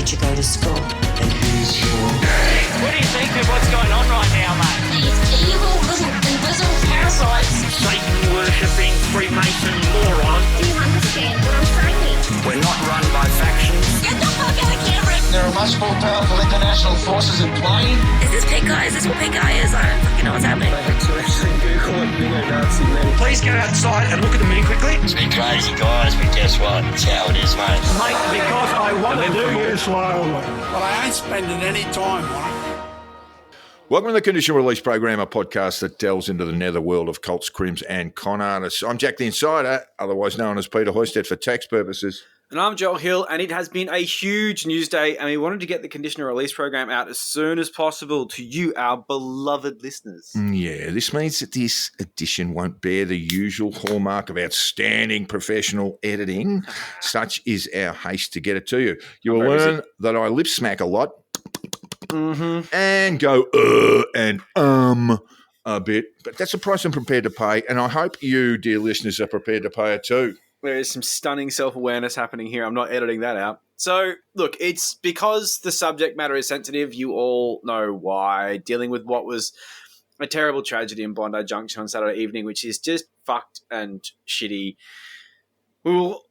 did you go to school? And here's your... What do you think of what's going on right now, mate? These evil little invisible parasites. Satan-worshipping Freemason moron. Do you understand what I'm saying? We're not run by factions. Get the fuck out of camera! There are much more powerful international forces in play. Is this pink guy? Is this what pink guy is? I don't fucking know what's happening. Please go outside and look at the moon quickly. It's been crazy, guys, but guess what? It's how it is, mate. Mate, because I want to do you slowly. But I ain't spending any time on it. Welcome to the Conditional Release Program, a podcast that delves into the netherworld of cults, crims, and con artists. I'm Jack the Insider, otherwise known as Peter Hoisted for tax purposes. And I'm Joel Hill, and it has been a huge news day, and we wanted to get the Conditional Release Program out as soon as possible to you, our beloved listeners. Yeah, this means that this edition won't bear the usual hallmark of outstanding professional editing. Such is our haste to get it to you. You will learn that I lip smack a lot. And go and a bit, but that's a price I'm prepared to pay, and I hope you, dear listeners, are prepared to pay it too. There is some stunning self-awareness happening here. I'm not editing that out. So, look, it's because the subject matter is sensitive. You all know why. Dealing with what was a terrible tragedy in Bondi Junction on Saturday evening, which is just fucked and shitty. We will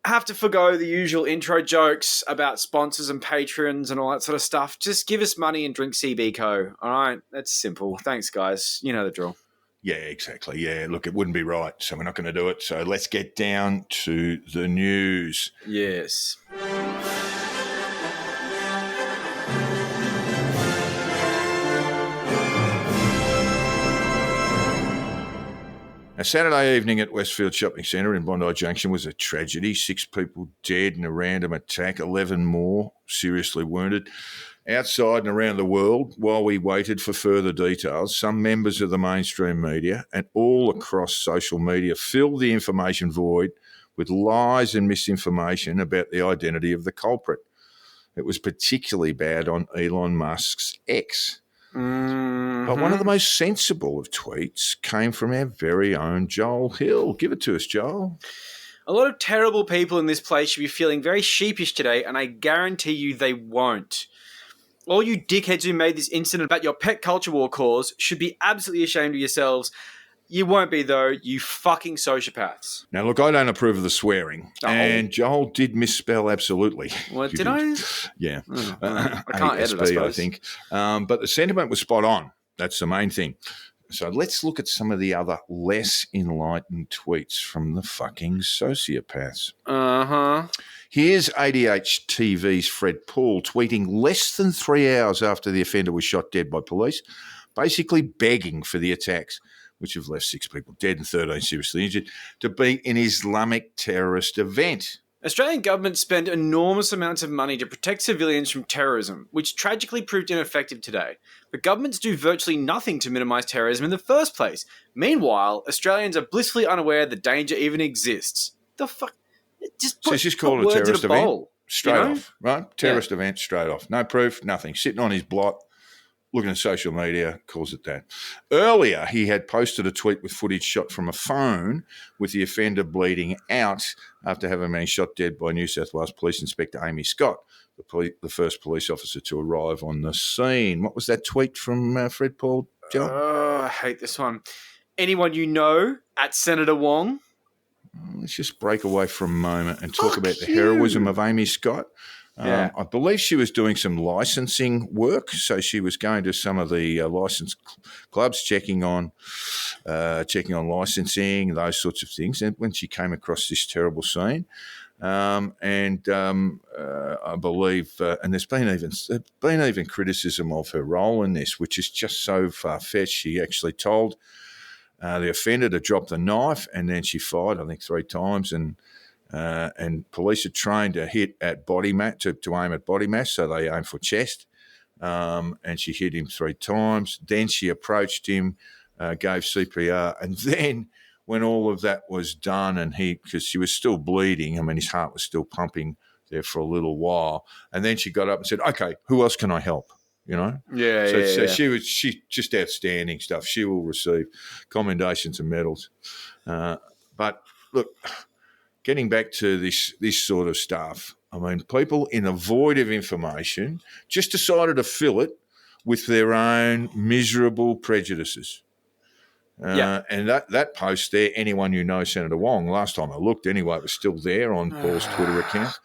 have to forgo the usual intro jokes about sponsors and patrons and all that sort of stuff. Just give us money and drink CB Co. All right? That's simple. Thanks, guys. You know the drill. Yeah, exactly. Yeah, look, it wouldn't be right, so we're not going to do it. So let's get down to the news. Yes. A Saturday evening at Westfield Shopping Centre in Bondi Junction was a tragedy. 6 people dead in a random attack, 11 more seriously wounded. Outside and around the world, while we waited for further details, some members of the mainstream media and all across social media filled the information void with lies and misinformation about the identity of the culprit. It was particularly bad on Elon Musk's X. But one of the most sensible of tweets came from our very own Joel Hill. Give it to us, Joel. A lot of terrible people in this place should be feeling very sheepish today, and I guarantee you they won't. All you dickheads who made this incident about your pet culture war cause should be absolutely ashamed of yourselves. You won't be, though, you fucking sociopaths. Now, look, I don't approve of the swearing. Oh. And Joel did misspell absolutely. What, did I? Yeah. I can't edit, I suppose. I think. But the sentiment was spot on. That's the main thing. So let's look at some of the other less enlightened tweets from the fucking sociopaths. Here's ADH TV's Fred Paul tweeting less than 3 hours after the offender was shot dead by police, basically begging for the attacks, which have left 6 people dead and 13 seriously injured, to be an Islamic terrorist event. Australian governments spend enormous amounts of money to protect civilians from terrorism, which tragically proved ineffective today. But governments do virtually nothing to minimise terrorism in the first place. Meanwhile, Australians are blissfully unaware the danger even exists. The fuck? Just call it a terrorist event straight off, right? Terrorist Yeah. event straight off. No proof, nothing. Sitting on his blot, looking at social media, calls it that. Earlier, he had posted a tweet with footage shot from a phone with the offender bleeding out after having been shot dead by New South Wales Police Inspector Amy Scott, the first police officer to arrive on the scene. What was that tweet from Fred Paul, Joe? Oh, I hate this one. Anyone you know at Senator Wong? Let's just break away for a moment and talk about the heroism of Amy Scott. Yeah. I believe she was doing some licensing work, so she was going to some of the licensed clubs, checking on licensing, those sorts of things. And when she came across this terrible scene, I believe, and there's been even criticism of her role in this, which is just so far-fetched. She actually told the offender to drop the knife, and then she fired, I think, 3 times, and police are trained to hit at body mass, to aim at body mass, so they aim for chest, and she hit him 3 times. Then she approached him, gave CPR, and then when all of that was done, and because she was still bleeding, I mean, his heart was still pumping there for a little while, and then she got up and said, "Okay, who else can I help?" You know, so she just outstanding stuff. She will receive commendations and medals. But look, getting back to this sort of stuff, I mean, people in a void of information just decided to fill it with their own miserable prejudices. And that post there, anyone you know, Senator Wong, last time I looked anyway, it was still there on Paul's Twitter account.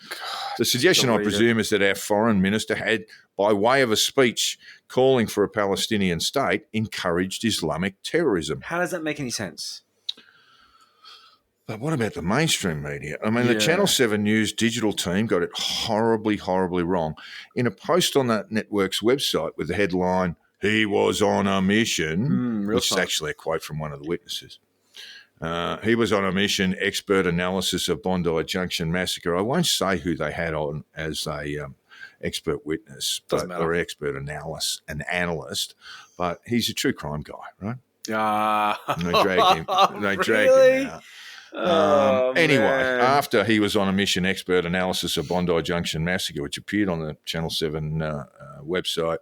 The suggestion, I presume, is that our foreign minister had, by way of a speech calling for a Palestinian state, encouraged Islamic terrorism. How does that make any sense? But what about the mainstream media? I mean, the Channel 7 News digital team got it horribly, horribly wrong. In a post on that network's website with the headline, "He was on a mission," which is actually a quote from one of the witnesses. He was on a mission, expert analysis of Bondi Junction massacre. I won't say who they had on as a expert witness or expert an analyst, but he's a true crime guy, right? And they dragged him out. Anyway, after he was on a mission, expert analysis of Bondi Junction massacre, which appeared on the Channel 7 website,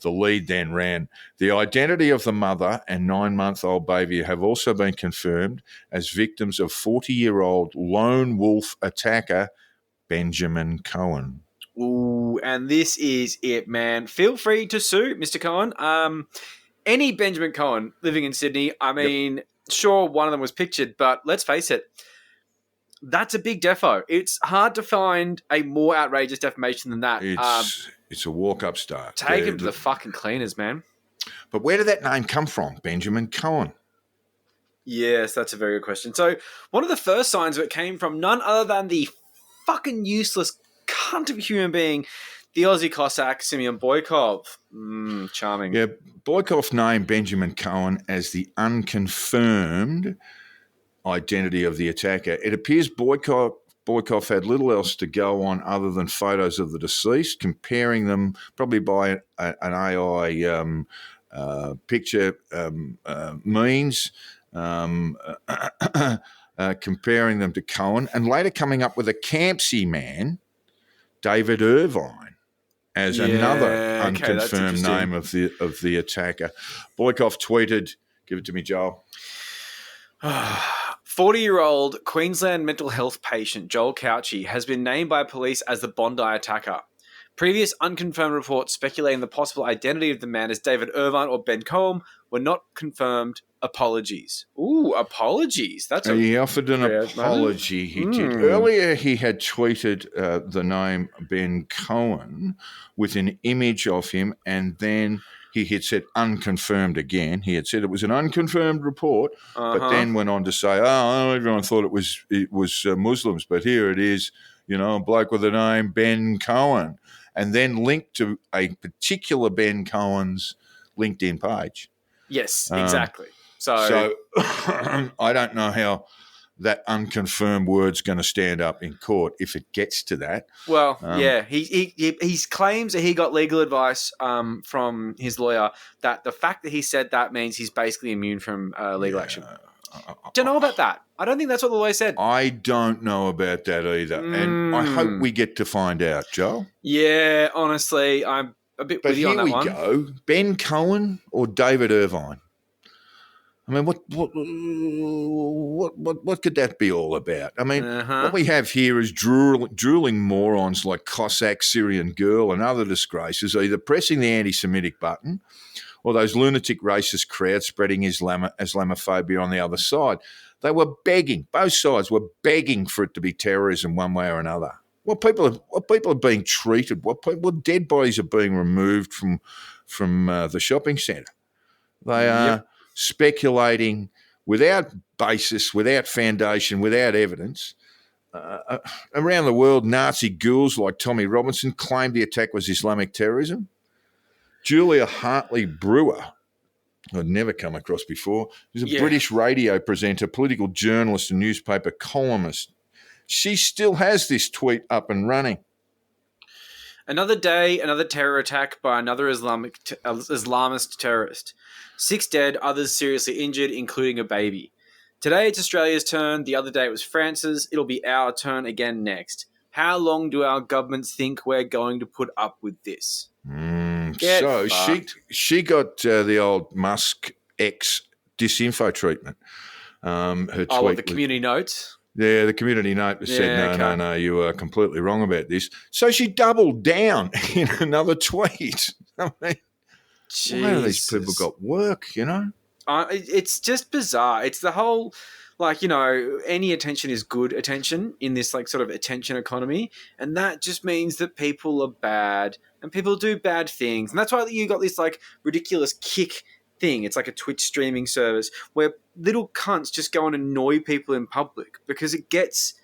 the lead then ran, "The identity of the mother and 9-month-old baby have also been confirmed as victims of 40-year-old lone wolf attacker Benjamin Cohen." Ooh, and this is it, man. Feel free to sue Mr. Cohen. Any Benjamin Cohen living in Sydney, I mean, sure, one of them was pictured, but let's face it, that's a big defo. It's hard to find a more outrageous defamation than that. It's a walk-up start. Take him to the fucking cleaners, man. But where did that name come from, Benjamin Cohen? Yes, that's a very good question. So one of the first signs of it came from none other than the fucking useless cunt of a human being, the Aussie Cossack, Simeon Boykov. Charming. Yeah, Boykov named Benjamin Cohen as the unconfirmed identity of the attacker. It appears Boykov had little else to go on other than photos of the deceased, comparing them probably by an AI picture means, comparing them to Cohen, and later coming up with a Campsie man, David Irvine, as another unconfirmed name of the attacker. Boykov tweeted, give it to me, Joel. 40-year-old Queensland mental health patient Joel Couchy has been named by police as the Bondi attacker. Previous unconfirmed reports speculating the possible identity of the man as David Irvine or Ben Cohen were not confirmed. Apologies. Ooh, apologies. He offered an apology. He did. Earlier, he had tweeted the name Ben Cohen with an image of him, and then he had said unconfirmed again. He had said it was an unconfirmed report, but then went on to say, everyone thought it was Muslims, but here it is, a bloke with the name Ben Cohen, and then linked to a particular Ben Cohen's LinkedIn page. Yes, exactly. So I don't know how that unconfirmed word's going to stand up in court if it gets to that. Well, he claims that he got legal advice from his lawyer that the fact that he said that means he's basically immune from legal action. Don't know about that. I don't think that's what the lawyer said. I don't know about that either, and I hope we get to find out, Joel. Yeah, honestly, I'm a bit with you on that one. But here we go. Ben Cohen or David Irvine? I mean, what could that be all about? I mean, what we have here is drooling morons like Cossack, Syrian Girl and other disgraces either pressing the anti-Semitic button or those lunatic racist crowds spreading Islamophobia on the other side. They were begging, both sides were begging for it to be terrorism one way or another. What people are being treated, what dead bodies are being removed from the shopping centre. They are speculating without basis, without foundation, without evidence. Around the world, Nazi ghouls like Tommy Robinson claimed the attack was Islamic terrorism. Julia Hartley Brewer, I'd never come across before, is a British radio presenter, political journalist and newspaper columnist. She still has this tweet up and running. Another day, another terror attack by another Islamist terrorist. 6 dead, others seriously injured, including a baby. Today it's Australia's turn. The other day it was France's. It'll be our turn again next. How long do our governments think we're going to put up with this? So she got the old Musk X disinfo treatment. Her tweet the community notes? Yeah, the community note said, no, you are completely wrong about this. So she doubled down in another tweet. I mean, why have these people got work, you know? It's just bizarre. It's the whole, like, you know, any attention is good attention in this, like, sort of attention economy. And that just means that people are bad and people do bad things. And that's why you got this, like, ridiculous Kick thing. It's like a Twitch streaming service where little cunts just go and annoy people in public because it gets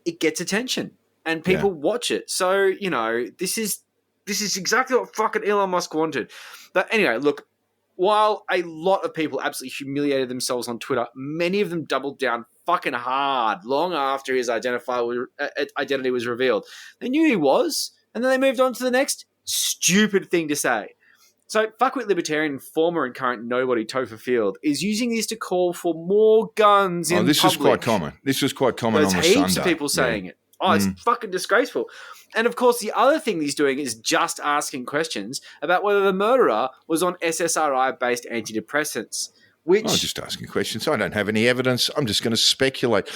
attention and people watch it. So, you know, this is exactly what fucking Elon Musk wanted. But anyway, look, while a lot of people absolutely humiliated themselves on Twitter, many of them doubled down fucking hard long after his identity was revealed. They knew he was, and then they moved on to the next stupid thing to say. So, fuckwit libertarian, former and current nobody Topher Field is using this to call for more guns in this public. is quite common. This was quite common on the Sunday. There's heaps of people saying it. Oh, it's fucking disgraceful. And, of course, the other thing he's doing is just asking questions about whether the murderer was on SSRI-based antidepressants, which... I'm just asking questions. I don't have any evidence. I'm just going to speculate.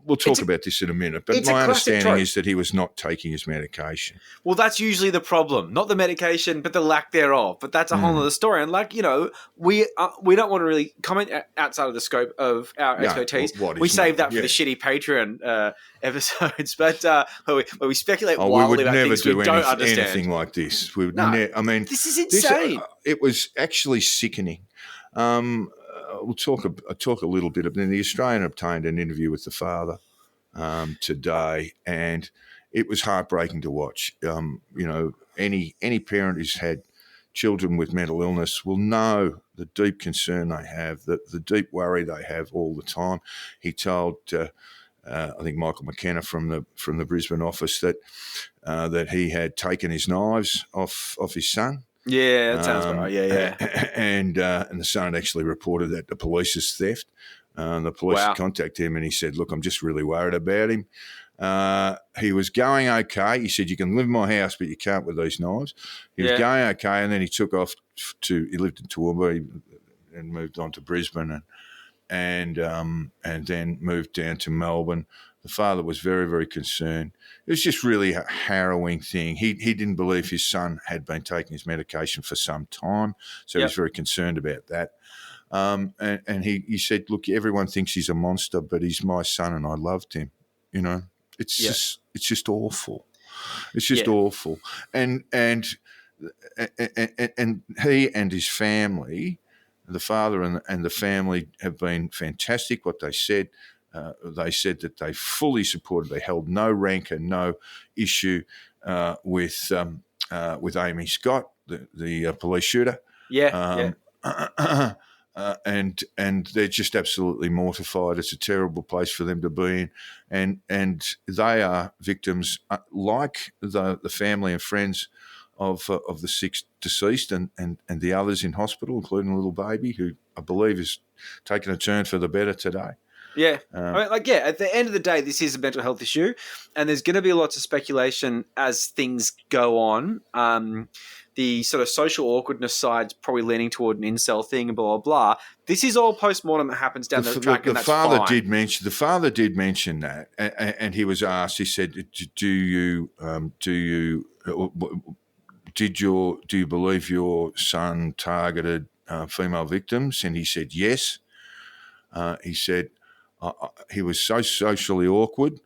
We'll talk about this in a minute, but my understanding is that he was not taking his medication. Well, that's usually the problem. Not the medication, but the lack thereof. But that's a whole other story. And, like, you know, we don't want to really comment outside of the scope of our expertise. We save that for the shitty Patreon episodes, but where we speculate wildly about things we don't understand. Anything like this. We would I mean, this is insane. It was actually sickening. We'll talk a little bit. The Australian obtained an interview with the father today, and it was heartbreaking to watch. You know, any parent who's had children with mental illness will know the deep concern they have, the deep worry they have all the time. He told, I think Michael McKenna from the Brisbane office that he had taken his knives off his son. Yeah, that sounds right. Yeah. And the son actually reported that to police as theft. The police contacted him and he said, look, I'm just really worried about him. He was going okay. He said, you can live in my house, but you can't with these knives. He was going okay, and then he took off he lived in Toowoomba and moved on to Brisbane and then moved down to Melbourne. The father was very, very concerned. It was just really a harrowing thing. He didn't believe his son had been taking his medication for some time, so he was very concerned about that. And he said, look, everyone thinks he's a monster, but he's my son and I loved him. You know, it's just awful. It's just awful. And he and his family, the father and the family, have been fantastic. What they said that they fully supported. They held no rank and no issue with Amy Scott, the police shooter. And they're just absolutely mortified. It's a terrible place for them to be in, and they are victims, like the family and friends of the 6 deceased and the others in hospital, including a little baby who I believe is taking a turn for the better today. Yeah. I mean, at the end of the day, this is a mental health issue, and there's going to be lots of speculation as things go on. The sort of social awkwardness side's probably leaning toward an incel thing and blah, blah, blah. This is all post-mortem that happens down the track, and that's fine. The father did mention that, and he was asked, he said, do you believe your son targeted female victims? And he said, yes. He said, he was so socially awkward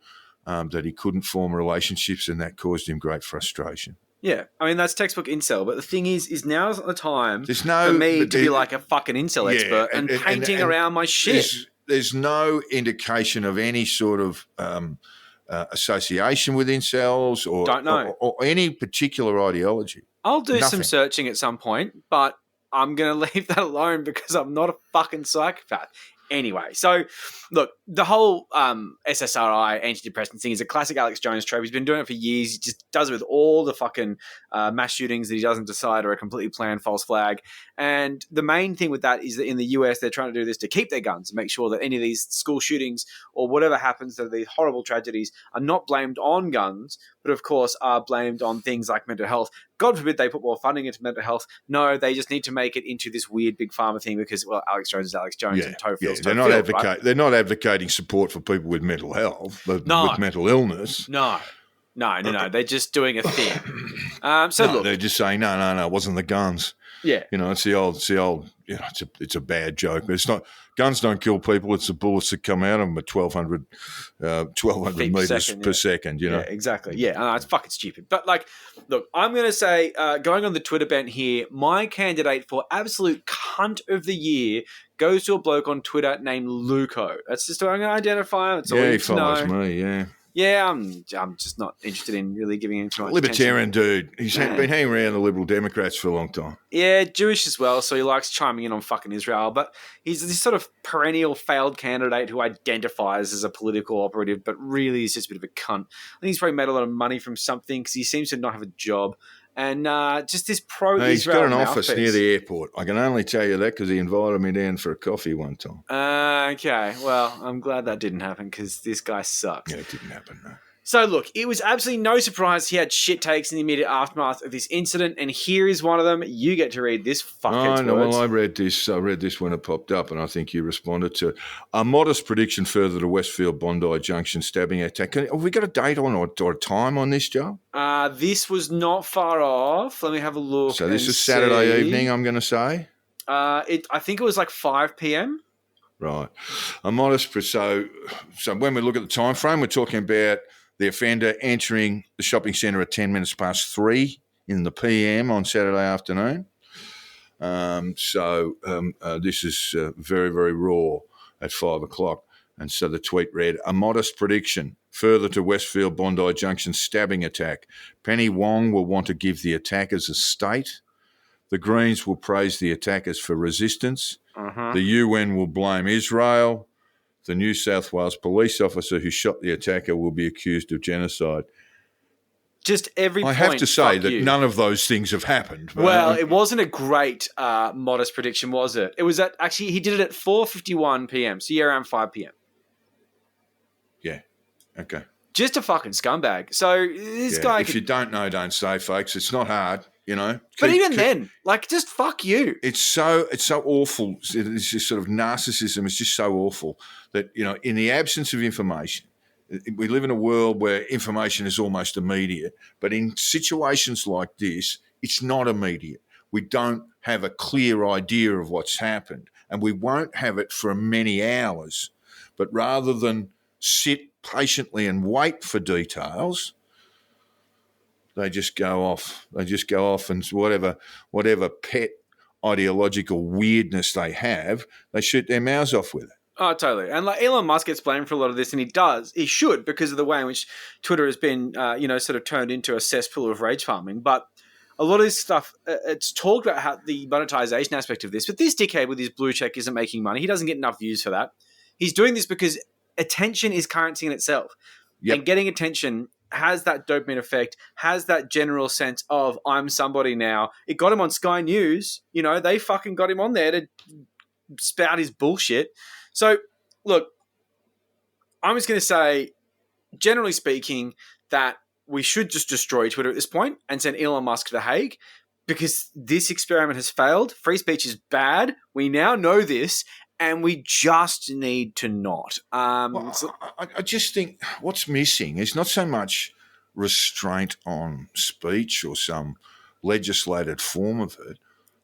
that he couldn't form relationships, and that caused him great frustration. Yeah, I mean, that's textbook incel. But the thing is now's not the time for me to be like a fucking incel expert and painting around my shit. There's no indication of any sort of association with incels or any particular ideology. I'll do some searching at some point, but I'm going to leave that alone because I'm not a fucking psychopath. Anyway, so look, the whole SSRI antidepressant thing is a classic Alex Jones trope. He's been doing it for years. He just does it with all the fucking mass shootings that he doesn't decide are a completely planned false flag. And the main thing with that is that in the US, they're trying to do this to keep their guns and make sure that any of these school shootings or whatever happens to these horrible tragedies are not blamed on guns, but of course are blamed on things like mental health. God forbid they put more funding into mental health. No, they just need to make it into this weird big pharma thing because, well, Alex Jones is Alex Jones and Toe feels they're Toe not feels, right? They're not advocating support for people with mental health, but with mental illness. No. They're just doing a thing. Look, they're just saying no. It wasn't the guns. Yeah, it's the old. It's a bad joke, but it's not. Guns don't kill people. It's the bullets that come out of them at 1,200 meters per second. Yeah, exactly. Yeah, it's fucking stupid. But look, I'm going to say, going on the Twitter bent here, my candidate for absolute cunt of the year goes to a bloke on Twitter named Luco. That's just what I'm going to identify him. That's all you he need to know. follows me. Yeah. Yeah, I'm just not interested in really giving him too much Libertarian attention. dude. He's been hanging around the Liberal Democrats for a long time. Yeah, Jewish as well, so he likes chiming in on fucking Israel. But he's this sort of perennial failed candidate who identifies as a political operative, but really is just a bit of a cunt. I think he's probably made a lot of money from something because he seems to not have a job. And just this pro-Israel he's got an office mouthpiece. near the airport. I can only tell you that because he invited me down for a coffee one time. Okay, well, I'm glad that didn't happen because this guy sucks. Yeah, it didn't happen, no. So, look, it was absolutely no surprise he had shit takes in the immediate aftermath of this incident, and here is one of them. You get to read this fucker's words. Well, I read this when it popped up, and I think you responded to it. A modest prediction further to Westfield Bondi Junction stabbing attack. Have we got a date on or a time on this, Joe? This was not far off. Let me have a look. So this is Saturday evening, I'm going to say? I think it was like 5 p.m. Right. A modest... So when we look at the time frame, we're talking about the offender entering the shopping centre at 10 minutes past 3 in the PM on Saturday afternoon. This is very, very raw at 5 o'clock. And so the tweet read, a modest prediction further to Westfield Bondi Junction stabbing attack. Penny Wong will want to give the attackers a state. The Greens will praise the attackers for resistance. The UN will blame Israel. The New South Wales police officer who shot the attacker will be accused of genocide. Just every point. I have to say that you. none of those things have happened. Well, it wasn't a great modest prediction, was it? It was actually he did it at 4:51 p.m. So around 5 p.m. Yeah. Okay. Just a fucking scumbag. So this guy. If you don't know, don't say, folks. It's not hard, But even then, just fuck you. It's so awful. It's just sort of narcissism. It's just so awful that in the absence of information, we live in a world where information is almost immediate. But in situations like this, it's not immediate. We don't have a clear idea of what's happened, and we won't have it for many hours. But rather than sit patiently and wait for details, they just go off. They just go off and whatever pet ideological weirdness they have, they shoot their mouths off with it. Oh, totally. And Elon Musk gets blamed for a lot of this, and he does. He should, because of the way in which Twitter has been, sort of turned into a cesspool of rage farming. But a lot of this stuff, it's talked about how the monetization aspect of this. But this dickhead with his blue check isn't making money. He doesn't get enough views for that. He's doing this because attention is currency in itself. Yep. And getting attention has that dopamine effect, has that general sense of I'm somebody now. It got him on Sky News. They fucking got him on there to spout his bullshit. So, look, I'm just going to say, generally speaking, that we should just destroy Twitter at this point and send Elon Musk to The Hague because this experiment has failed. Free speech is bad. We now know this. And we just need to not. I just think what's missing is not so much restraint on speech or some legislated form of it.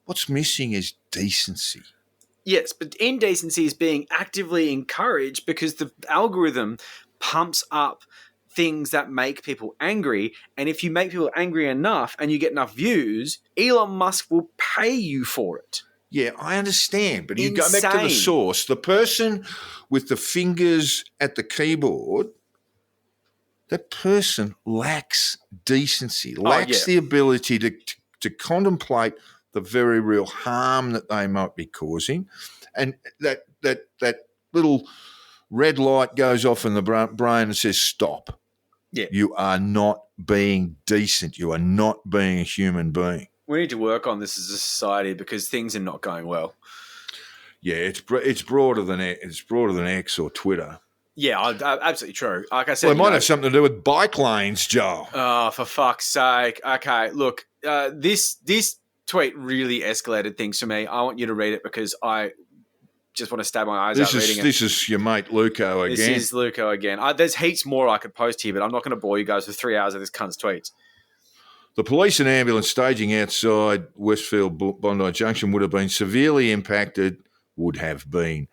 What's missing is decency. Yes, but indecency is being actively encouraged because the algorithm pumps up things that make people angry. And if you make people angry enough and you get enough views, Elon Musk will pay you for it. Yeah, I understand, but you go back to the source. The person with the fingers at the keyboard, that person lacks decency, lacks the ability to contemplate the very real harm that they might be causing, and that little red light goes off in the brain and says, "Stop! Yeah, you are not being decent. You are not being a human being." We need to work on this as a society because things are not going well. Yeah, it's broader than X or Twitter. Yeah, absolutely true. Like I said, well, it might have something to do with bike lanes, Joe. Oh, for fuck's sake! Okay, look, this tweet really escalated things for me. I want you to read it because I just want to stab my eyes out reading it. This is your mate Luco again. This is Luco again. There's heaps more I could post here, but I'm not going to bore you guys with 3 hours of this cunt's tweets. The police and ambulance staging outside Westfield Bondi Junction would have been severely impacted severely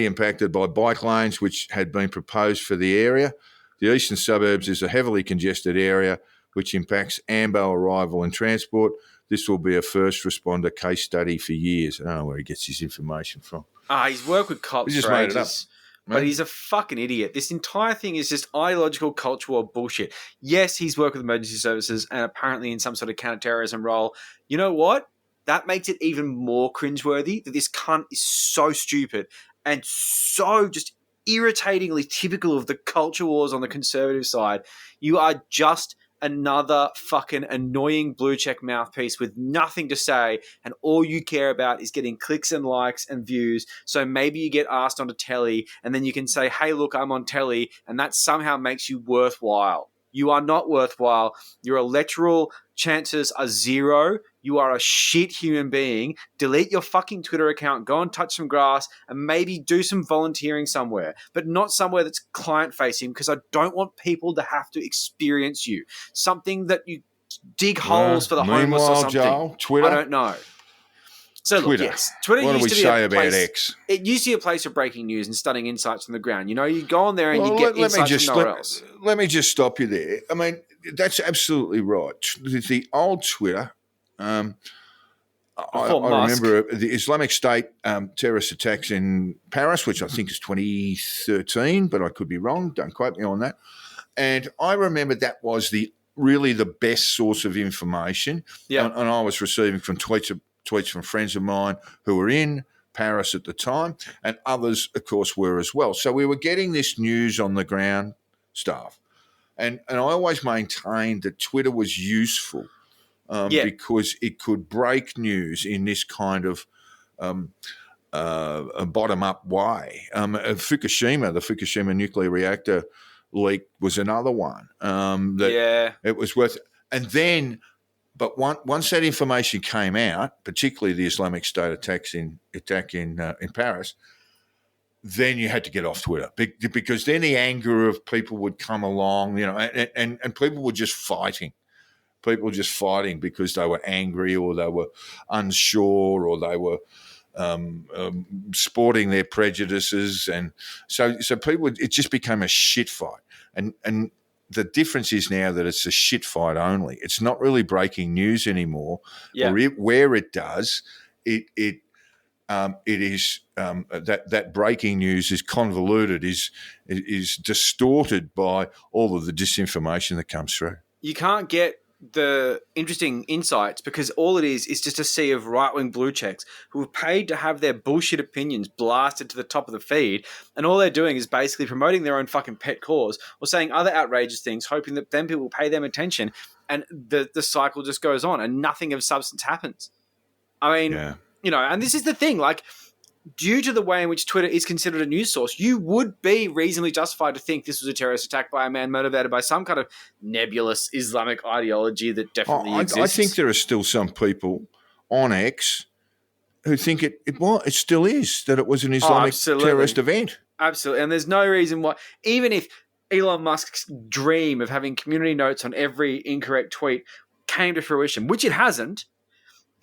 impacted by bike lanes which had been proposed for the area. The eastern suburbs is a heavily congested area which impacts AMBO arrival and transport. This will be a first responder case study for years. I don't know where he gets his information from. He's worked with cops He just for made it ages. up. But he's a fucking idiot. This entire thing is just ideological cultural bullshit. Yes, he's worked with emergency services and apparently in some sort of counterterrorism role. You know what? That makes it even more cringeworthy that this cunt is so stupid and so just irritatingly typical of the culture wars on the conservative side. You are just another fucking annoying blue check mouthpiece with nothing to say, and all you care about is getting clicks and likes and views. So maybe you get asked onto telly and then you can say, hey, look, I'm on telly, and that somehow makes you worthwhile. You are not worthwhile. Your electoral chances are zero. You are a shit human being. Delete your fucking Twitter account, go and touch some grass, and maybe do some volunteering somewhere, but not somewhere that's client-facing, because I don't want people to have to experience you. Something that you dig holes for the homeless or something. Joel, Twitter? I don't know. So Twitter. Look, yes, Twitter What do used we to be say a about place, X? It used to be a place for breaking news and stunning insights on the ground. You know, you go on there and you get insights from nowhere else. Let me just stop you there. I mean, that's absolutely right. The old Twitter, I remember the Islamic State terrorist attacks in Paris, which I think is 2013, but I could be wrong. Don't quote me on that. And I remember that was really the best source of information. Yeah. And I was receiving from tweets from friends of mine who were in Paris at the time, and others, of course, were as well. So we were getting this news on the ground stuff. And I always maintained that Twitter was useful because it could break news in this kind of a bottom-up way. The Fukushima nuclear reactor leak was another one. It was worth it. And then, but once that information came out, particularly the Islamic State attack in Paris, then you had to get off Twitter because then the anger of people would come along, you know, and people were just fighting. People were just fighting because they were angry or they were unsure or they were sporting their prejudices, and so people. It just became a shit fight, and the difference is now that it's a shit fight only. It's not really breaking news anymore. Yeah. Or where it does, it is that breaking news is convoluted, is distorted by all of the disinformation that comes through. You can't get the interesting insights because all it is just a sea of right-wing blue checks who have paid to have their bullshit opinions blasted to the top of the feed, and all they're doing is basically promoting their own fucking pet cause or saying other outrageous things, hoping that then people will pay them attention, and the cycle just goes on and nothing of substance happens. I mean, you know, and this is the thing, like, due to the way in which Twitter is considered a news source, you would be reasonably justified to think this was a terrorist attack by a man motivated by some kind of nebulous Islamic ideology that definitely exists. I think there are still some people on X who think it still is, that it was an Islamic terrorist event. Absolutely. And there's no reason why, even if Elon Musk's dream of having community notes on every incorrect tweet came to fruition, which it hasn't,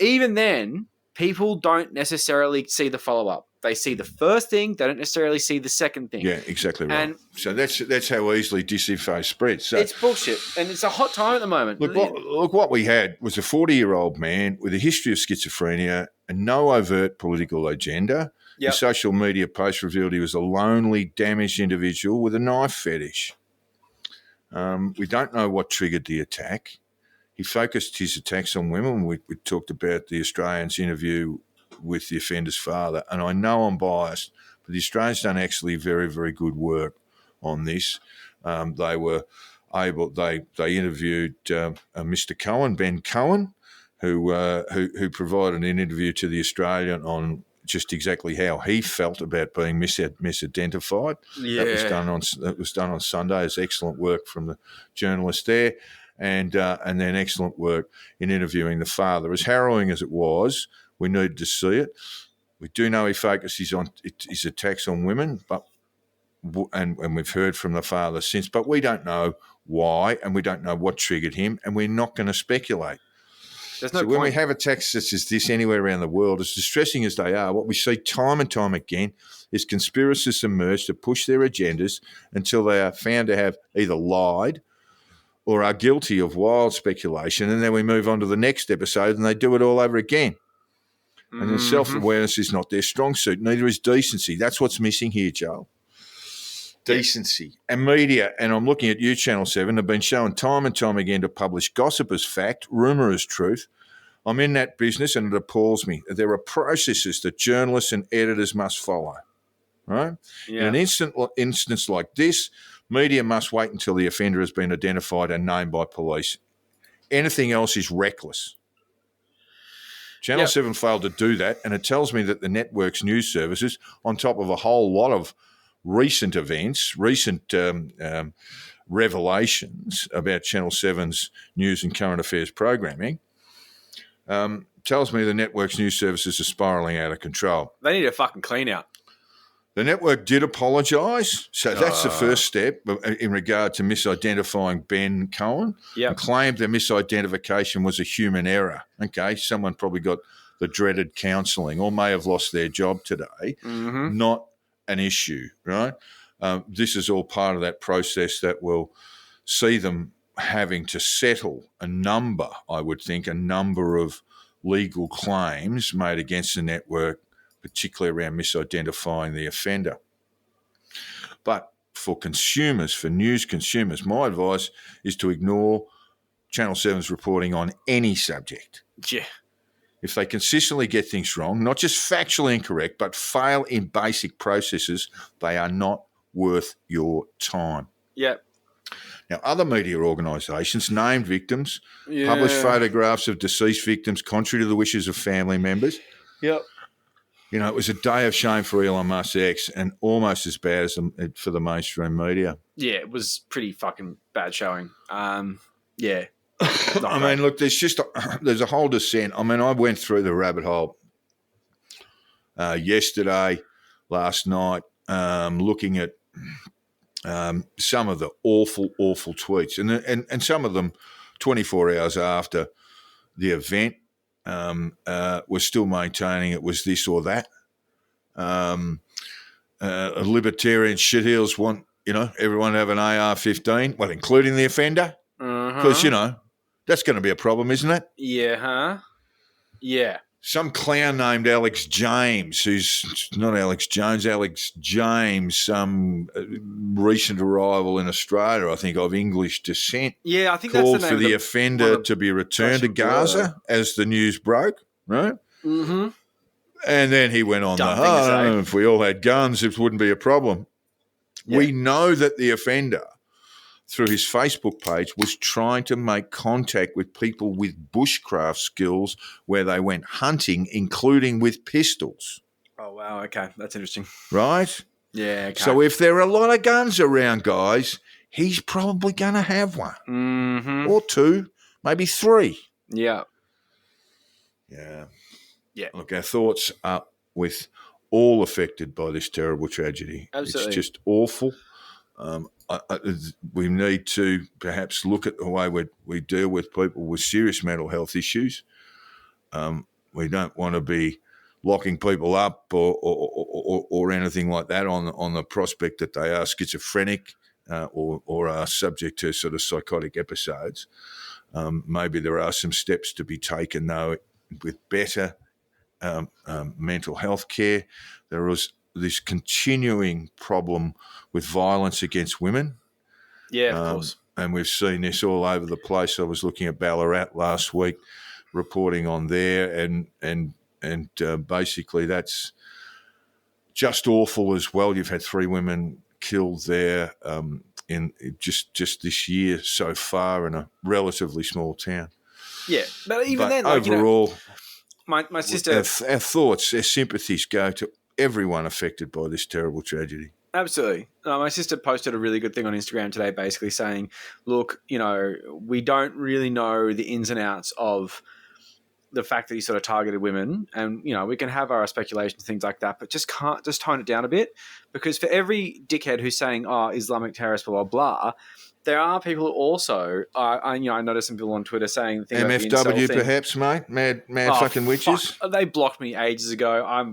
even then, people don't necessarily see the follow-up. They see the first thing, they don't necessarily see the second thing. Yeah, exactly right. And so that's how easily disinfo spreads. So it's bullshit, and it's a hot time at the moment. Look, what we had was a 40-year-old man with a history of schizophrenia and no overt political agenda. Yep. His social media post revealed he was a lonely, damaged individual with a knife fetish. We don't know what triggered the attack. He focused his attacks on women. We talked about the Australians' interview with the offender's father, and I know I'm biased, but the Australians done actually very, very good work on this. They were able. They interviewed Mr. Cohen, Ben Cohen, who provided an interview to the Australian on just exactly how he felt about being misidentified. Yeah. That was done on Sunday. It's excellent work from the journalist there. and then excellent work in interviewing the father. As harrowing as it was, we needed to see it. We do know he focuses on his attacks on women, and we've heard from the father since, but we don't know why, and we don't know what triggered him, and we're not going to speculate. There's no So point. when we have attacks such as this anywhere around the world, as distressing as they are, what we see time and time again is conspiracists emerge to push their agendas until they are found to have either lied or are guilty of wild speculation, and then we move on to the next episode and they do it all over again. And then self-awareness is not their strong suit. Neither is decency. That's what's missing here, Joel. Decency. And media, and I'm looking at you, Channel 7, have been shown time and time again to publish gossip as fact, rumour as truth. I'm in that business and it appalls me. There are processes that journalists and editors must follow, right? Yeah. In an instance like this, media must wait until the offender has been identified and named by police. Anything else is reckless. Channel 7 failed to do that, and it tells me that the network's news services, on top of a whole lot of recent events, recent revelations about Channel 7's news and current affairs programming, tells me the network's news services are spiralling out of control. They need a fucking clean out. The network did apologise, so that's the first step in regard to misidentifying Ben Cohen. Yep. And claimed their misidentification was a human error. Okay, someone probably got the dreaded counselling or may have lost their job today. Not an issue, right? This is all part of that process that will see them having to settle a number of legal claims made against the network, particularly around misidentifying the offender. But for consumers, for news consumers, my advice is to ignore Channel 7's reporting on any subject. Yeah. If they consistently get things wrong, not just factually incorrect, but fail in basic processes, they are not worth your time. Yep. Now, other media organisations named victims, published photographs of deceased victims contrary to the wishes of family members. Yep. You know, it was a day of shame for Elon Musk's ex and almost as bad as for the mainstream media. Yeah, it was pretty fucking bad showing. Yeah. I mean, look, there's a whole descent. I mean, I went through the rabbit hole yesterday, last night, looking at some of the awful tweets, and some of them 24 hours after the event. Was still maintaining it was this or that. Libertarian shitheels want, everyone to have an AR-15, well, including the offender, because, that's going to be a problem, isn't it? Yeah, huh? Yeah. Some clown named Alex James, who's not Alex Jones, Alex James, some recent arrival in Australia, I think, of English descent. Yeah, I think called that's the name for the offender to be returned to Gaza as the news broke, right? Mm-hmm. And then he went on if we all had guns, it wouldn't be a problem. Yeah. We know that the offender, through his Facebook page, was trying to make contact with people with bushcraft skills where they went hunting, including with pistols. Oh, wow. Okay. That's interesting. Right? Yeah. Okay. So if there are a lot of guns around, guys, he's probably going to have one. Mm-hmm. Or two, maybe three. Yeah. Yeah. Yeah. Look, our thoughts are with all affected by this terrible tragedy. Absolutely. It's just awful. We need to perhaps look at the way we deal with people with serious mental health issues. We don't want to be locking people up or anything like that on the prospect that they are schizophrenic or are subject to sort of psychotic episodes. Maybe there are some steps to be taken, though, with better mental health care. There is this continuing problem with violence against women. Yeah, of course. And we've seen this all over the place. I was looking at Ballarat last week, reporting on there, and basically that's just awful as well. You've had 3 women killed there in just this year so far in a relatively small town. Yeah, but then, overall, my sister, our thoughts, our sympathies go to everyone affected by this terrible tragedy. Absolutely. My sister posted a really good thing on Instagram today basically saying, look, we don't really know the ins and outs of the fact that he sort of targeted women, and we can have our speculations, things like that, but just tone it down a bit, because for every dickhead who's saying, "Oh, Islamic terrorist," blah blah blah, there are people who also, I noticed some people on Twitter saying things about the MFW incel thing. perhaps, mate. Mad fucking witches. Fuck. They blocked me ages ago. I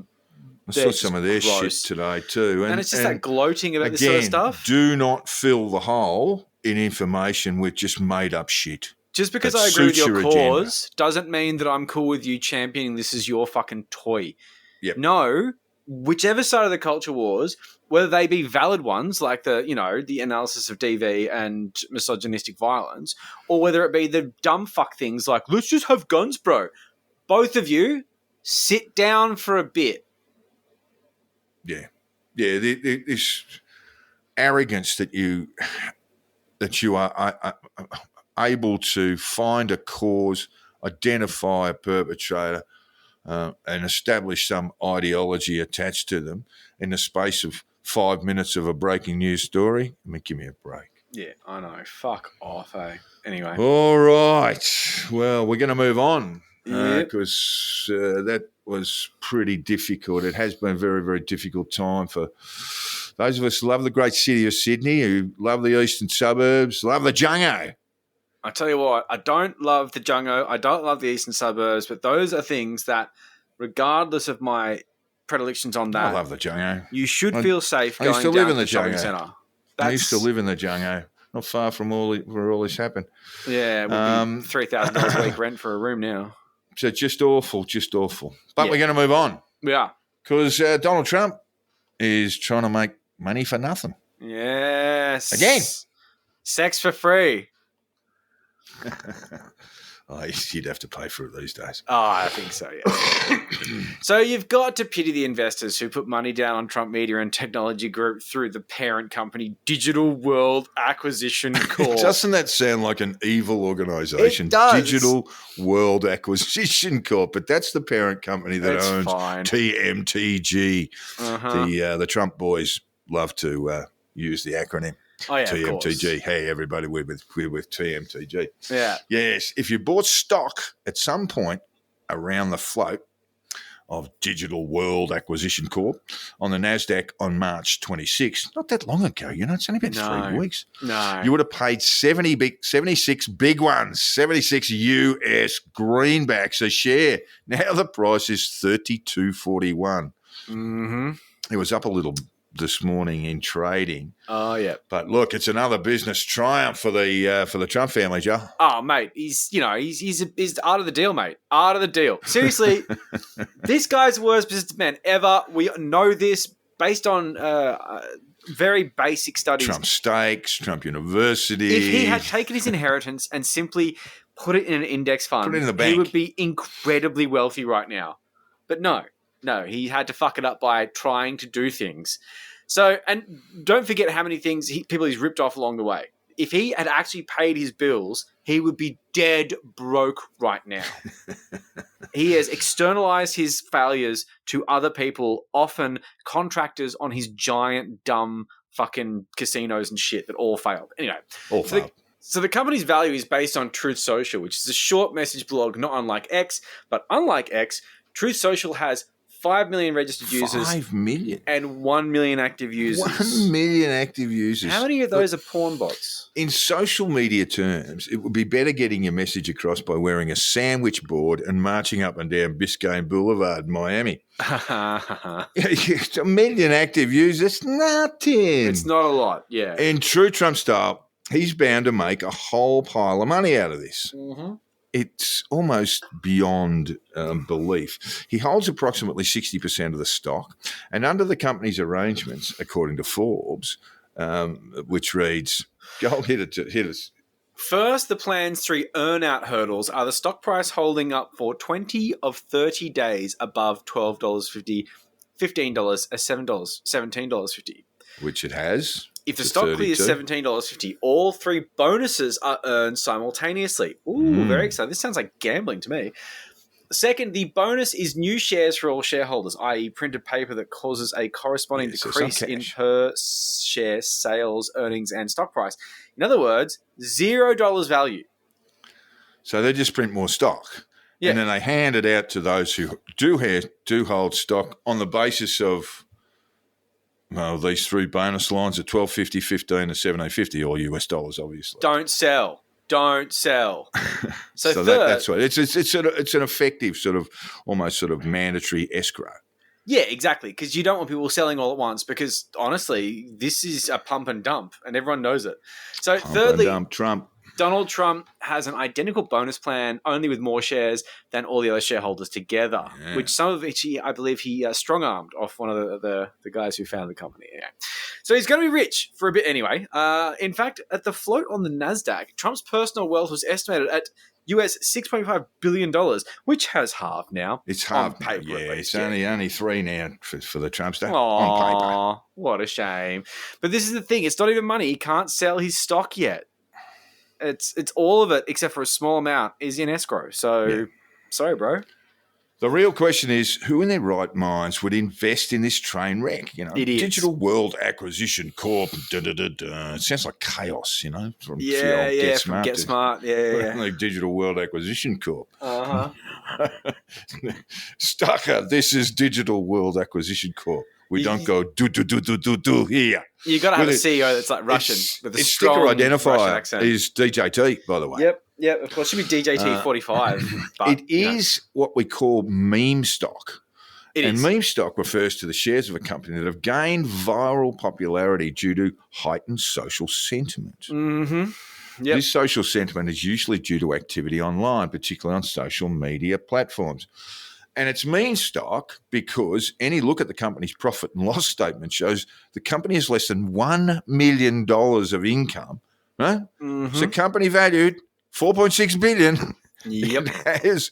saw some of their shit today too, and it's just that gloating about again, this sort of stuff. Do not fill the hole in information with just made up shit. Just because that I agree with suits your your cause doesn't mean that I'm cool with you championing this as your fucking toy. Yep. No, whichever side of the culture wars, whether they be valid ones like the analysis of DV and misogynistic violence, or whether it be the dumb fuck things like, let's just have guns, bro. Both of you, sit down for a bit. Yeah. This arrogance that you are able to find a cause, identify a perpetrator, and establish some ideology attached to them in the space of 5 minutes of a breaking news story. I mean, give me a break. Yeah, I know. Fuck off, eh? Anyway. All right. Well, we're going to move on Yep. because that was pretty difficult. It has been a very, very difficult time for those of us who love the great city of Sydney, who love the eastern suburbs, love the Jungo. I tell you what, I don't love the Jungo, I don't love the eastern suburbs, but those are things that, regardless of my predilections on that, I love the Jungo. you should feel safe I going used to down live to in the the shopping Jungo. centre. I used to live in the Jungo, not far from where all this happened. Yeah, it would be $3,000 a week rent for a room now. So just awful. But Yeah. we're going to move on We are. because Donald Trump is trying to make money for nothing. Yes. Again. Sex for free. Oh, you'd have to pay for it these days. Oh, I think so, yeah. So you've got to pity the investors who put money down on Trump Media and Technology Group through the parent company Digital World Acquisition Corp. Doesn't that sound like an evil organisation? It does. Digital World Acquisition Corp. But that's the parent company that It's owns fine. TMTG. Uh-huh. The Trump boys love to use the acronym. Oh, yeah, of course. TMTG. Hey, everybody, we're with TMTG. Yeah. Yes, if you bought stock at some point around the float of Digital World Acquisition Corp on the NASDAQ on March 26th, not that long ago, it's only been 3 weeks. No. You would have paid 76 big ones, 76 US greenbacks a share. Now the price is $32.41. Mm-hmm. It was up a little this morning in trading. Oh, yeah. But look, it's another business triumph for the Trump family, Joe. Oh, mate, he's out of the deal, mate. Out of the deal. Seriously, this guy's the worst businessman ever. We know this based on very basic studies. Trump Steaks, Trump University. If he had taken his inheritance and simply put it in an index fund, Put it in the bank. he would be incredibly wealthy right now. But no, he had to fuck it up by trying to do things. So, and don't forget how many things people he's ripped off along the way. If he had actually paid his bills, he would be dead broke right now. He has externalized his failures to other people, often contractors on his giant, dumb fucking casinos and shit that all failed. Anyway. All failed. So the company's value is based on Truth Social, which is a short message blog, not unlike X. But unlike X, Truth Social has 5 million registered users 5 million. and 1 million active users. 1 million active users. How many of those are porn bots? In social media terms, it would be better getting your message across by wearing a sandwich board and marching up and down Biscayne Boulevard in Miami. A million active users, nothing. It's not a lot, yeah. In true Trump style, he's bound to make a whole pile of money out of this. Mm-hmm. It's almost beyond belief. He holds approximately 60% of the stock, and under the company's arrangements, according to Forbes, which reads, go hit us. First, the plan's 3 earn-out hurdles are the stock price holding up for 20 of 30 days above $12.50, $15, $17.50. Which it has. If the stock clears $17.50, all 3 bonuses are earned simultaneously. Ooh, very exciting. This sounds like gambling to me. Second, the bonus is new shares for all shareholders, i.e. printed paper that causes a corresponding decrease in per share sales, earnings, and stock price. In other words, $0 value. So they just print more stock. Yeah. And then they hand it out to those who do hold stock on the basis of these three bonus lines at $12.50, $15, and $17.50, all US dollars, obviously. Don't sell. So third, that's what it's an effective sort of almost sort of mandatory escrow. Yeah, exactly. Because you don't want people selling all at once. Because honestly, this is a pump and dump, and everyone knows it. So thirdly, Trump. Donald Trump has an identical bonus plan, only with more shares than all the other shareholders together, which some of which I believe he strong-armed off one of the guys who founded the company. Yeah. So he's going to be rich for a bit anyway. In fact, at the float on the NASDAQ, Trump's personal wealth was estimated at US $6.5 billion, which has halved now. It's halved. On paper, yeah, it's only 3 now for the Trump stuff on paper. What a shame. But this is the thing. It's not even money. He can't sell his stock yet. It's all of it, except for a small amount, is in escrow. So, sorry, bro. The real question is, who in their right minds would invest in this train wreck? Idiots. Digital World Acquisition Corp. It sounds like chaos, from Get Smart. Smart. Yeah. Like Digital World Acquisition Corp. Uh-huh. Stucker, this is Digital World Acquisition Corp. We don't go do here. You got to have a CEO that's like Russian with a strong sticker identifier Russian accent. is DJT, by the way. Yep. Of course, it should be DJT 45. But, it is what we call meme stock. And meme stock refers to the shares of a company that have gained viral popularity due to heightened social sentiment. Mm-hmm. Yep. This social sentiment is usually due to activity online, particularly on social media platforms. And it's meme stock because any look at the company's profit and loss statement shows the company has less than $1 million of income. Right? Mm-hmm. So company valued $4.6 billion. Yep. It has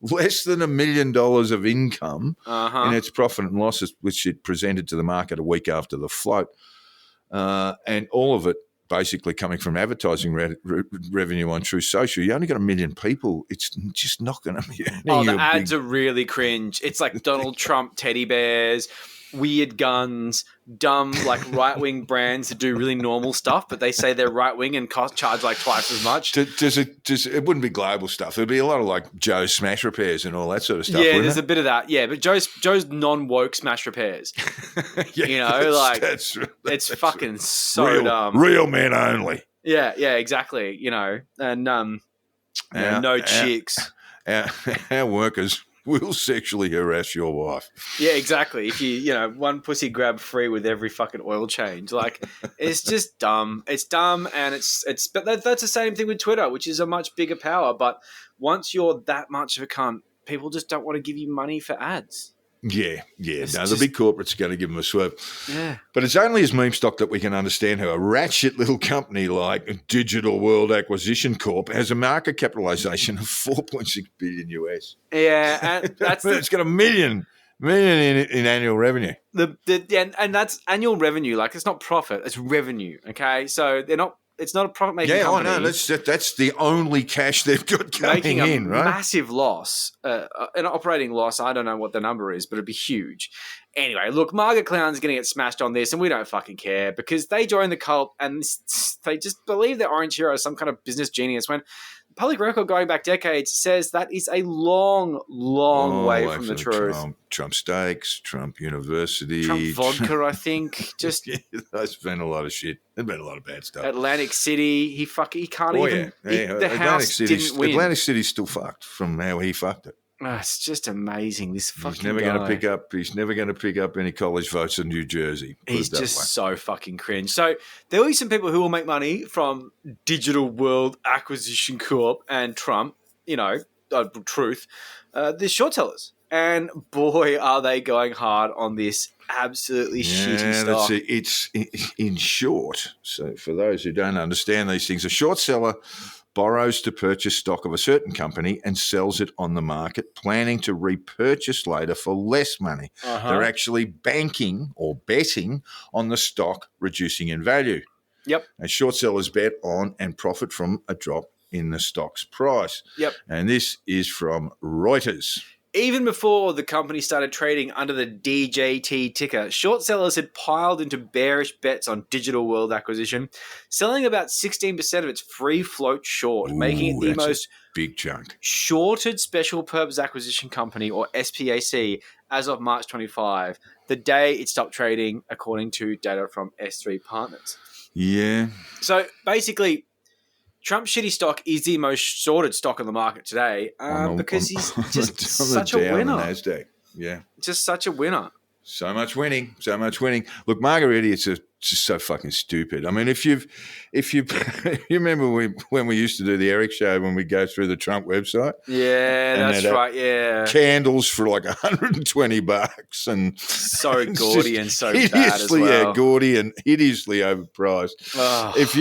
less than $1 million of income in its profit and losses, which it presented to the market a week after the float. And all of it basically coming from advertising revenue on True Social. You only got 1 million people. It's just not going to be the ads are really cringe. It's like Donald Trump teddy bears, weird guns, dumb like right-wing brands that do really normal stuff, but they say they're right-wing and charge like twice as much. It wouldn't be global stuff. There'd be a lot of like Joe's Smash Repairs and all that sort of stuff. Yeah, there's a bit of that. Yeah, but Joe's non-woke Smash Repairs. It's fucking so real, dumb. Real men only. Yeah, exactly. And no chicks. Our workers will sexually harass your wife. Yeah, exactly. If you one pussy grab free with every fucking oil change, like it's just dumb. It's dumb, and it's. But that's the same thing with Twitter, which is a much bigger power. But once you're that much of a cunt, people just don't want to give you money for ads. Yeah. The big corporates are going to give them a swerve. Yeah. But it's only as meme stock that we can understand how a ratchet little company like Digital World Acquisition Corp has a market capitalization of $4.6 billion US. Yeah, and that's it's got $1 million in annual revenue. And that's annual revenue. Like it's not profit, it's revenue. Okay, so they're not. It's not a profit-making company. Yeah, that's the only cash they've got coming in, right? Massive loss, an operating loss. I don't know what the number is, but it'd be huge. Anyway, look, Margaret Clown's going to get smashed on this, and we don't fucking care because they joined the cult and they just believe that Orange Hero is some kind of business genius when public record going back decades says that is a long, long way from the truth. Trump Steaks, Trump University. Trump Vodka, I think. Just there's been a lot of shit. There's been a lot of bad stuff. Atlantic City, he can't even. The house didn't win. Atlantic City's still fucked from how he fucked it. It's just amazing. This fucking He's never going to pick up any college votes in New Jersey. He's just so fucking cringe. So there will be some people who will make money from Digital World Acquisition Corp and Trump, truth, the short sellers. And boy, are they going hard on this absolutely shitty stock. It's in short. So for those who don't understand these things, a short seller borrows to purchase stock of a certain company and sells it on the market, planning to repurchase later for less money. They're actually banking or betting on the stock reducing in value. Yep. And short sellers bet on and profit from a drop in the stock's price. Yep. And this is from Reuters. Even before the company started trading under the DJT ticker, short sellers had piled into bearish bets on Digital World acquisition, selling about 16% of its free float short, making it the That's a most big chunk. shorted special purpose acquisition company, or SPAC, as of March 25, the day it stopped trading, according to data from S3 Partners. Yeah. So basically, Trump's shitty stock is the most shorted stock on the market today because he's just such a winner. On the NASDAQ. Yeah. Just such a winner. So much winning. Look, market idiots are just so fucking stupid. I mean, if you remember when we used to do the Eric show when we go through the Trump website. Yeah, that's right. Yeah, candles for like $120 and so gaudy and so bad as hideously, well. Yeah, gaudy and hideously overpriced. Oh. If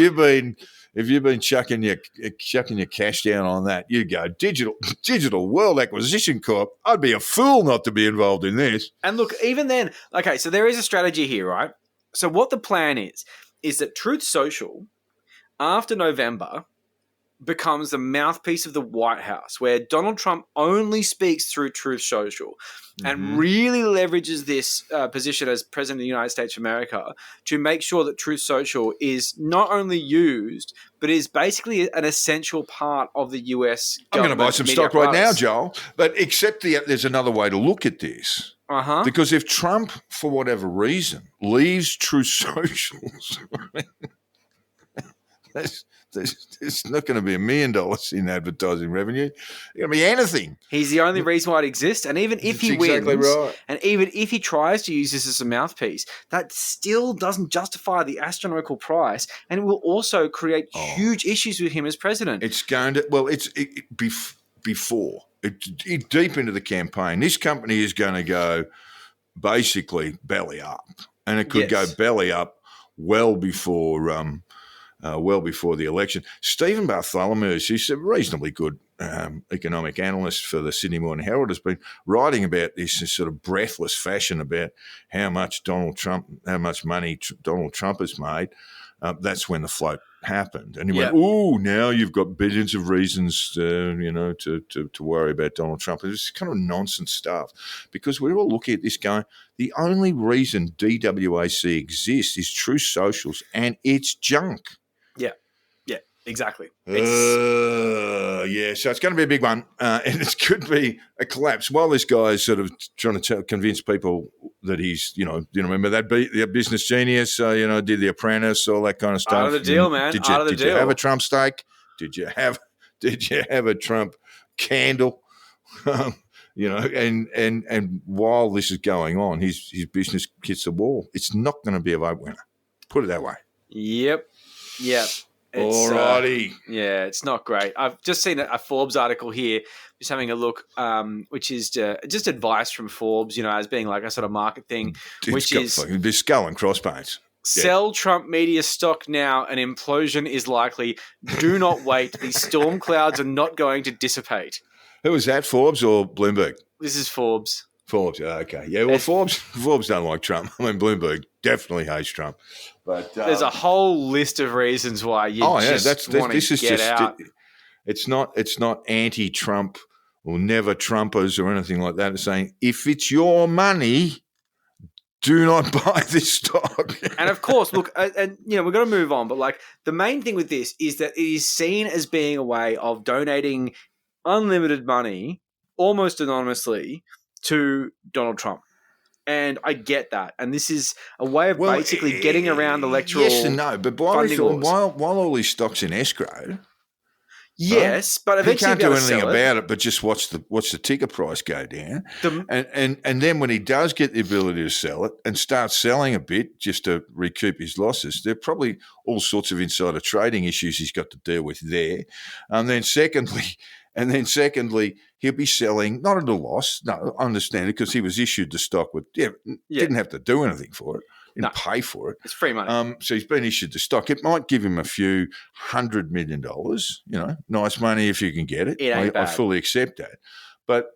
you've been chucking your cash down on that, you go Digital World Acquisition Corp. I'd be a fool not to be involved in this. And look, even then, okay, so there is a strategy here, right? So what the plan is that Truth Social, after November, becomes the mouthpiece of the White House, where Donald Trump only speaks through Truth Social and really leverages this position as President of the United States of America to make sure that Truth Social is not only used, but is basically an essential part of the US I'm going to buy some stock right now, apparatus. Joel. But except there's another way to look at this. Uh-huh. Because if Trump, for whatever reason, leaves Truth Socials, there's not going to be $1 million in advertising revenue. It's going to be anything. He's the only reason why it exists. And even if he exactly wins, right. and even if he tries to use this as a mouthpiece, that still doesn't justify the astronomical price, and it will also create huge issues with him as president. It's going to, well, before, deep into the campaign, this company is going to go basically belly up. And it could go belly up well before the election. Stephen Bartholomew, he's a reasonably good economic analyst for the Sydney Morning Herald, has been writing about this in sort of breathless fashion about how much money Donald Trump has made. That's when the float happened. And he went, now you've got billions of reasons, to worry about Donald Trump. It's kind of nonsense stuff because we're all looking at this going, the only reason DWAC exists is Truth Socials and it's junk. Yeah, exactly. So it's going to be a big one, and it could be a collapse. While this guy is sort of trying to convince people that he's, remember that the business genius, did The Apprentice, all that kind of stuff. Out of the deal, man. Did deal. you have a Trump steak? Did you have a Trump candle? And while this is going on, his business hits the wall. It's not going to be a vote winner. Put it that way. Yep. Alrighty. It's not great. I've just seen a Forbes article here, just having a look, which is just advice from Forbes, as being like a sort of market thing, the skull and crossbones. Sell Trump media stock now. An implosion is likely. Do not wait. These storm clouds are not going to dissipate. Who was that, Forbes or Bloomberg? This is Forbes. Forbes, okay. Yeah, well, Forbes don't like Trump. I mean, Bloomberg definitely hates Trump. But there's a whole list of reasons why you want to get out. It's not anti-Trump or never Trumpers or anything like that. It's saying, if it's your money, do not buy this stock. And of course, look, and we're going to move on, but like the main thing with this is that it is seen as being a way of donating unlimited money, almost anonymously, to Donald Trump. And I get that. And this is a way of basically getting around electoral yes and no, but while all these stocks in escrow, yes, but he eventually can't do anything about it, but just watch the ticker price go down. And then when he does get the ability to sell it and start selling a bit just to recoup his losses, there are probably all sorts of insider trading issues he's got to deal with there. And then secondly, he'll be selling, not at a loss. No, I understand it because he was issued the stock didn't have to do anything for it. Didn't pay for it. It's free money. So he's been issued the stock. It might give him a few $100 million, nice money if you can get it. It ain't bad. I fully accept that. But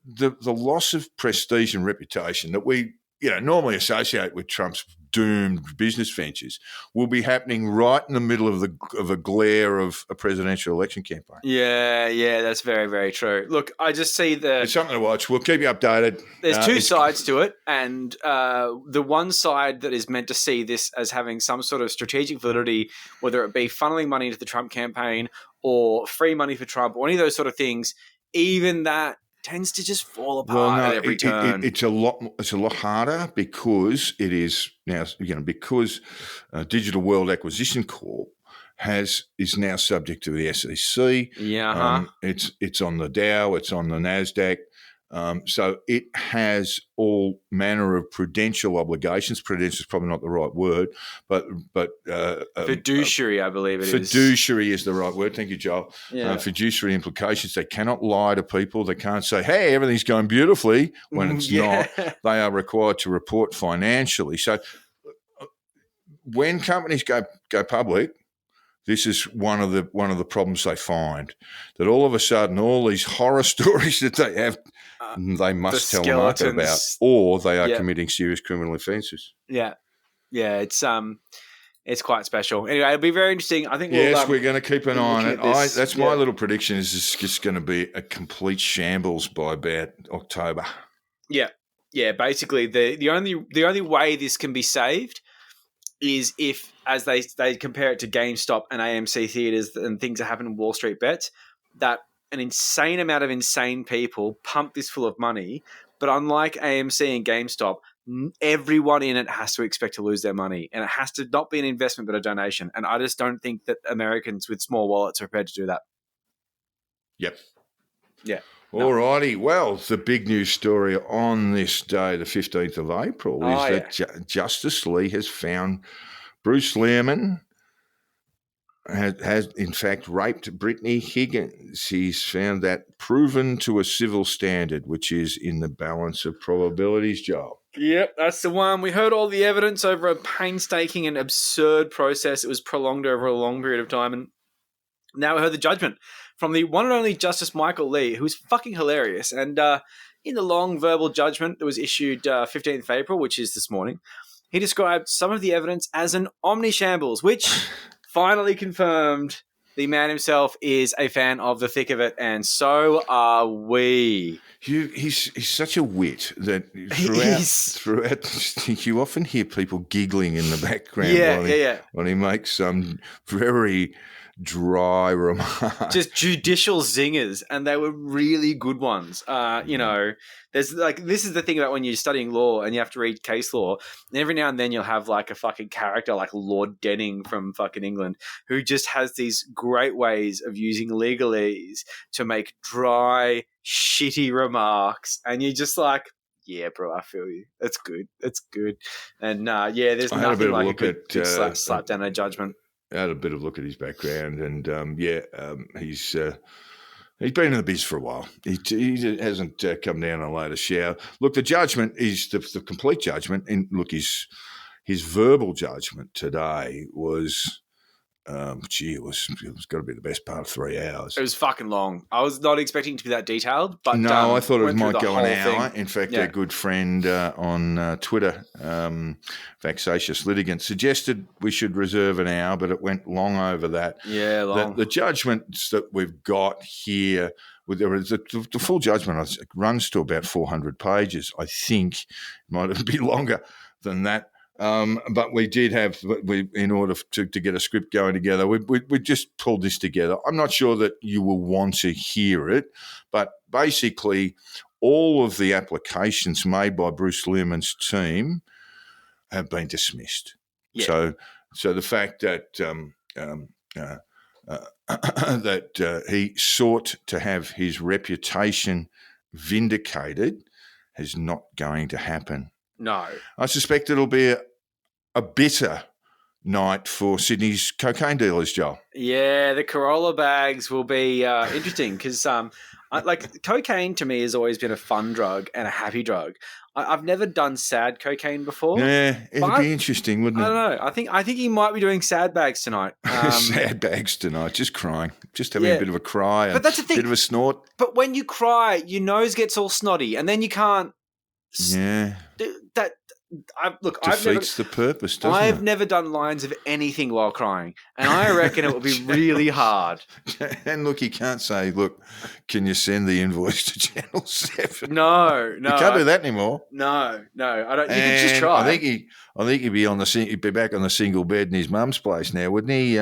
the loss of prestige and reputation that we normally associate with Trump's doomed business ventures will be happening right in the middle of a glare of a presidential election campaign. Yeah, that's very, very true. Look, I just see It's something to watch. We'll keep you updated. There's two sides to it, and the one side that is meant to see this as having some sort of strategic validity, whether it be funneling money into the Trump campaign or free money for Trump or any of those sort of things, even that tends to just fall apart at every turn. It's a lot harder because it is now, because Digital World Acquisition Corp is now subject to the SEC. Yeah, it's on the Dow, it's on the NASDAQ. So it has all manner of prudential obligations. Prudential is probably not the right word, but fiduciary, I believe it is. Fiduciary is the right word. Thank you, Joel. Yeah. Fiduciary implications. They cannot lie to people. They can't say, "Hey, everything's going beautifully," when it's not. They are required to report financially. So when companies go public, this is one of the problems they find, that all of a sudden all these horror stories that they have, they must tell the market about, or they are committing serious criminal offences. Yeah, it's quite special. Anyway, it'll be very interesting. I think we're going to keep an eye on it. That's my little prediction. Is it's just going to be a complete shambles by about October. Yeah. Basically, the only way this can be saved is if, as they compare it to GameStop and AMC theaters and things that happen in Wall Street Bets, that an insane amount of insane people pump this full of money. But unlike AMC and GameStop, everyone in it has to expect to lose their money. And it has to not be an investment but a donation. And I just don't think that Americans with small wallets are prepared to do that. Yep. Yeah. All righty. Well, the big news story on this day, the 15th of April, is that Justice Lee has found Bruce Lehrmann has in fact raped Brittany Higgins. He's found that proven to a civil standard, which is in the balance of probabilities, Joel. Yep, that's the one. We heard all the evidence over a painstaking and absurd process. It was prolonged over a long period of time, and now we heard the judgment from the one and only Justice Michael Lee, who's fucking hilarious. And in the long verbal judgment that was issued 15th of April, which is this morning, he described some of the evidence as an omnishambles, which finally confirmed the man himself is a fan of the thick of it, and so are we. He's such a wit that throughout you often hear people giggling in the background when he makes some very dry remarks. Just judicial zingers, and they were really good ones. There's this is the thing about when you're studying law and you have to read case law, and every now and then you'll have like a fucking character like Lord Denning from fucking England who just has these great ways of using legalese to make dry, shitty remarks, and you're just like, yeah, bro, I feel you. It's good. And there's nothing like a good slap down a judgment. I had a bit of a look at his background, and he's been in the biz for a while. He hasn't come down and laid a shower. Look, the judgment is the complete judgment. And look, his verbal judgment today was, it was got to be the best part of 3 hours. It was fucking long. I was not expecting it to be that detailed, but no, I thought it might go an hour. Thing. In fact, our good friend on Twitter, Vexatious Litigant, suggested we should reserve an hour, but it went long over that. Yeah, long. The judgments that we've got here, the full judgment runs to about 400 pages. I think it might be longer than that. But we did have, in order to get a script going together, we just pulled this together. I'm not sure that you will want to hear it, but basically all of the applications made by Bruce Lehrmann's team have been dismissed. Yeah. So the fact that that he sought to have his reputation vindicated is not going to happen. No. I suspect it'll be a bitter night for Sydney's cocaine dealers, Joel. Yeah, the Corolla bags will be interesting because cocaine to me has always been a fun drug and a happy drug. I've never done sad cocaine before. Yeah, it'd be interesting, wouldn't it? I don't know. I think he might be doing sad bags tonight. Sad bags tonight, just crying, just having a bit of a cry, but that's the thing. Bit of a snort. But when you cry, your nose gets all snotty, and then you can't. Yeah. defeats the purpose, doesn't I've it? never done lines of anything while crying, and I reckon it would be really hard. And look, you can't say, look, can you send the invoice to Channel 7? No, You can't do that anymore. No, I don't. You And could just try. I think he'd be back on the single bed in his mum's place now, wouldn't he?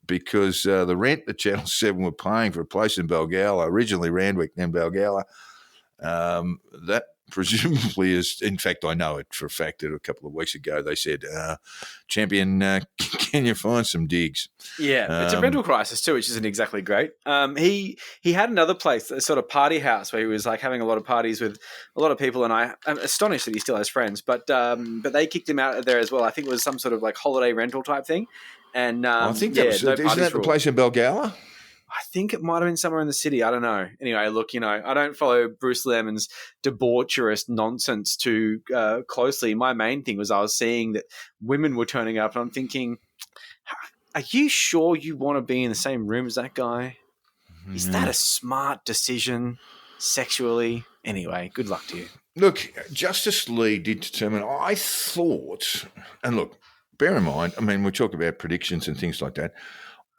Because the rent that Channel 7 were paying for a place in Balgowlah, originally Randwick, then Balgowlah, that presumably is, in fact, I know it for a fact that a couple of weeks ago they said, Champion, can you find some digs? Yeah, it's a rental crisis too, which isn't exactly great. He had another place, a sort of party house, where he was like having a lot of parties with a lot of people, and I'm astonished that he still has friends. But they kicked him out of there as well. I think it was some sort of like holiday rental type thing. And I think that was, isn't that the place in Balgowlah? I think it might have been somewhere in the city. I don't know. Anyway, look, I don't follow Bruce Lehrmann's debaucherous nonsense too closely. My main thing was I was seeing that women were turning up, and I'm thinking, are you sure you want to be in the same room as that guy? Is that a smart decision sexually? Anyway, good luck to you. Look, Justice Lee did determine, I thought, and look, bear in mind, I mean, we talk about predictions and things like that.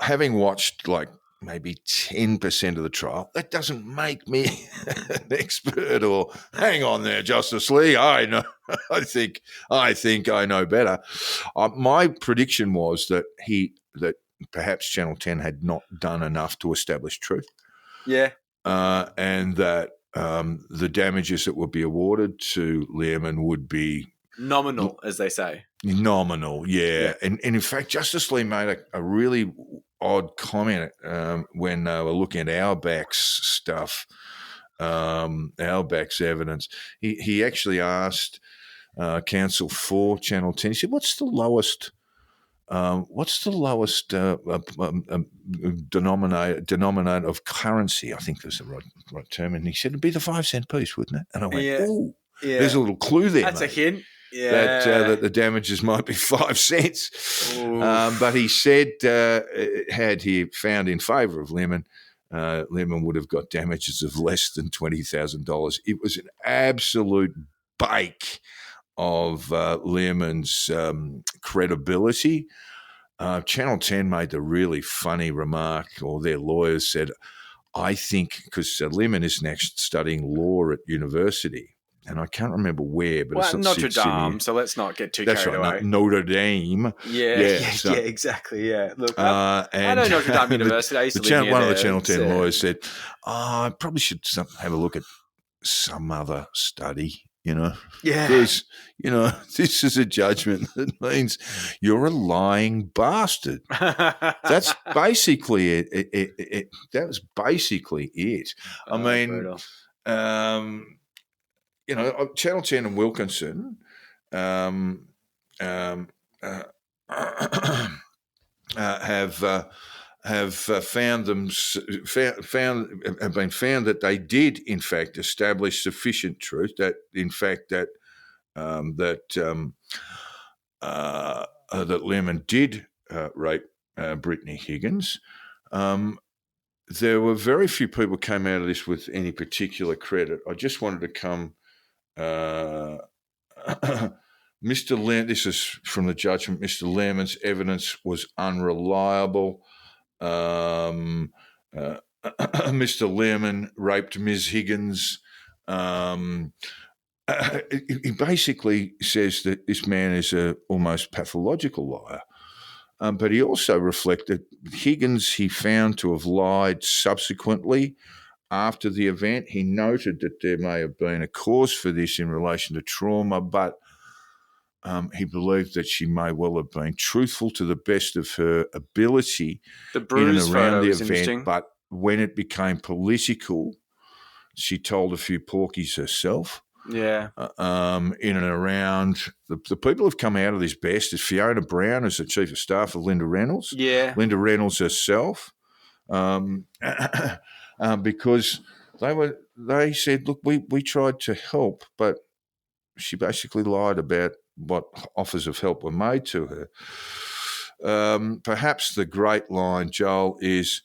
Having watched like maybe 10% of the trial, that doesn't make me an expert or hang on there, Justice Lee. I know, I think I know better. My prediction was that perhaps Channel 10 had not done enough to establish truth. Yeah. And that the damages that would be awarded to Lehrmann would be nominal, as they say. Nominal, yeah. And in fact, Justice Lee made a really odd comment when they were looking at Auerbach's stuff, Auerbach's evidence. He actually asked counsel for Channel 10. He said, "What's the lowest denominator of currency?" I think that's the right term. And he said, "It'd be the 5-cent piece, wouldn't it?" And I went, "Ooh, there's a little clue there." That's mate. A hint. Yeah. That the damages might be 5 cents. But he said had he found in favour of Lehrmann, Lehrmann would have got damages of less than $20,000. It was an absolute bake of Lehrmann's credibility. Channel 10 made the really funny remark, or their lawyers said, I think, because Lehrmann is next studying law at university, and I can't remember where, but it's Notre Dame. So let's not get too carried away. Notre Dame. Yeah, exactly. Yeah, look, I know Notre Dame University. I used to live near one of the there. Channel 10 lawyers said, I probably should have a look at some other study. Yeah, because this is a judgment that means you're a lying bastard. That's basically it. That was basically it. I mean, Channel 10 and Wilkinson have been found that they did in fact establish sufficient truth that in fact that Lehrmann did rape Brittany Higgins. There were very few people came out of this with any particular credit. I just wanted to come. Mr. Lehrmann, this is from the judgment. Mr. Lehrmann's evidence was unreliable. Mr. Lehrmann raped Ms. Higgins. He basically says that this man is a almost pathological liar. But he also reflected Higgins he found to have lied subsequently after the event. He noted that there may have been a cause for this in relation to trauma, but he believed that she may well have been truthful to the best of her ability the bruise in and around the event. But when it became political, she told a few porkies herself. Yeah. In and around the people who've come out of this best is Fiona Brown as the chief of staff of Linda Reynolds. Yeah. Linda Reynolds herself, because they said, look, we tried to help, but she basically lied about what offers of help were made to her. Perhaps the great line, Joel, is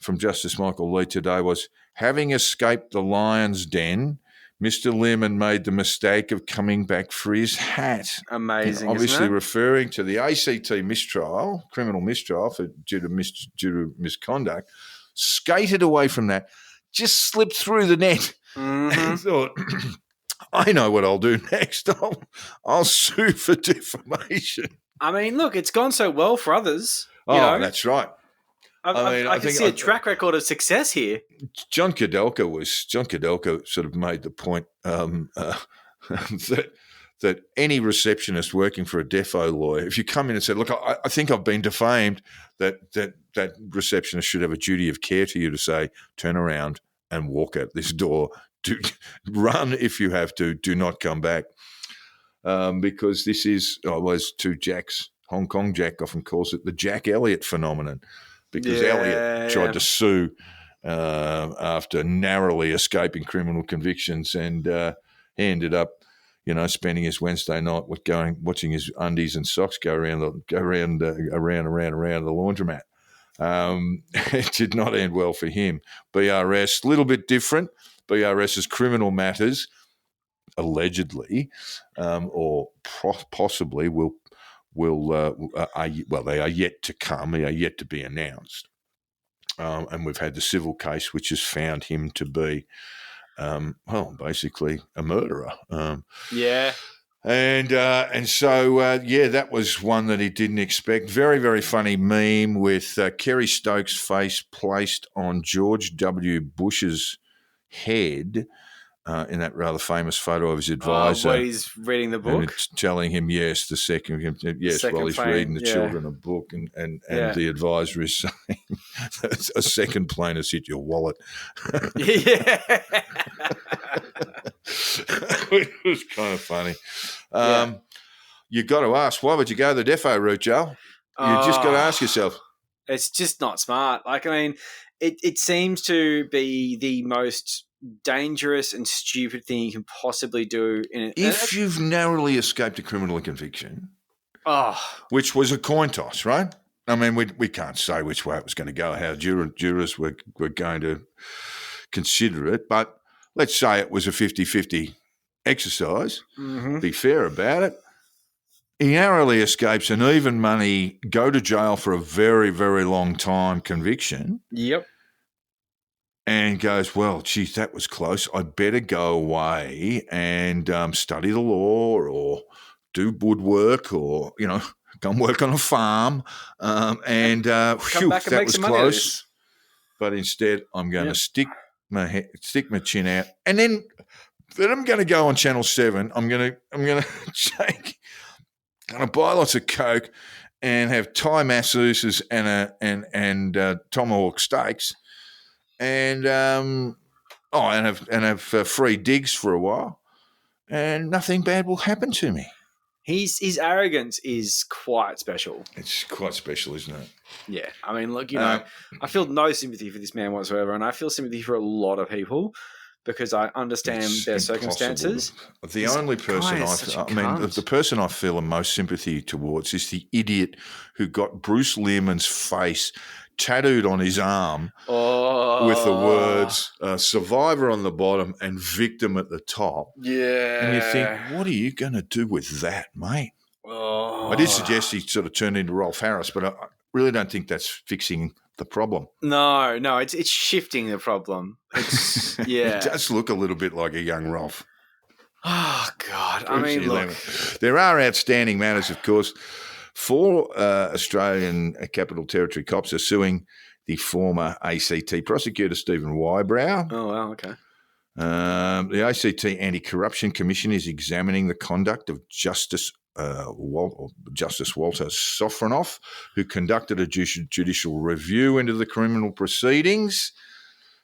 from Justice Michael Lee today was, having escaped the lion's den, Mr. Lehrmann made the mistake of coming back for his hat. Amazing, Obviously isn't it? referring to the ACT mistrial, criminal mistrial due to misconduct, skated away from that, just slipped through the net and thought, I know what I'll do next. I'll sue for defamation. I mean, look, it's gone so well for others. You Oh, know? that's right. I can see a track record of success here. John Kudelka sort of made the point that any receptionist working for a defo lawyer, if you come in and say, look, I think I've been defamed, that receptionist should have a duty of care to you to say, turn around and walk out this door. Run if you have to. Do not come back. Because this is, was two Jacks. Hong Kong Jack often calls it the Jack Elliott phenomenon, because Elliott tried to sue after narrowly escaping criminal convictions, and he ended up, spending his Wednesday night watching his undies and socks go around the laundromat. It did not end well for him. BRS, a little bit different. BRS's criminal matters, allegedly, or possibly they are yet to come. They are yet to be announced. And we've had the civil case, which has found him to be, basically a murderer. And so that was one that he didn't expect. Very, very funny meme with Kerry Stokes' face placed on George W. Bush's head in that rather famous photo of his advisor. While he's reading the book? Telling him, while he's reading the children a book, and the advisor is saying, a second plane has hit your wallet. Yeah. It was kind of funny. You got to ask, why would you go the defo route, Joe? You just got to ask yourself. It's just not smart. It seems to be the most dangerous and stupid thing you can possibly do. If you've narrowly escaped a criminal conviction, which was a coin toss, right? I mean, we can't say which way it was going to go, how jurors were going to consider it, but let's say it was a 50-50 exercise. Mm-hmm. Be fair about it. He narrowly escapes an even money, go to jail for a very, very long time conviction. Yep. And goes, well, geez, that was close. I better go away and study the law or do woodwork or, go and work on a farm. Come back and that make was some money close. But instead, I'm going to stick my chin out, and then I'm going to go on Channel 7. I'm going to buy lots of Coke and have Thai masseuses and tomahawk steaks. And have free digs for a while, and nothing bad will happen to me. His arrogance is quite special. It's quite special, isn't it? Yeah. I mean, look, I feel no sympathy for this man whatsoever, and I feel sympathy for a lot of people because I understand their circumstances. The only person the person I feel the most sympathy towards is the idiot who got Bruce Lehrmann's face tattooed on his arm with the words survivor on the bottom and victim at the top. Yeah. And you think, what are you going to do with that, mate? I did suggest he sort of turned into Rolf Harris, but I really don't think that's fixing the problem. No, it's shifting the problem. It's, It does look a little bit like a young Rolf. Oh, God. I mean, look. There are outstanding matters, of course. 4 Australian Capital Territory cops are suing the former ACT prosecutor, Stephen Whybrow. Oh, wow, okay. The ACT Anti-Corruption Commission is examining the conduct of Justice Walter Sofronoff, who conducted a judicial review into the criminal proceedings.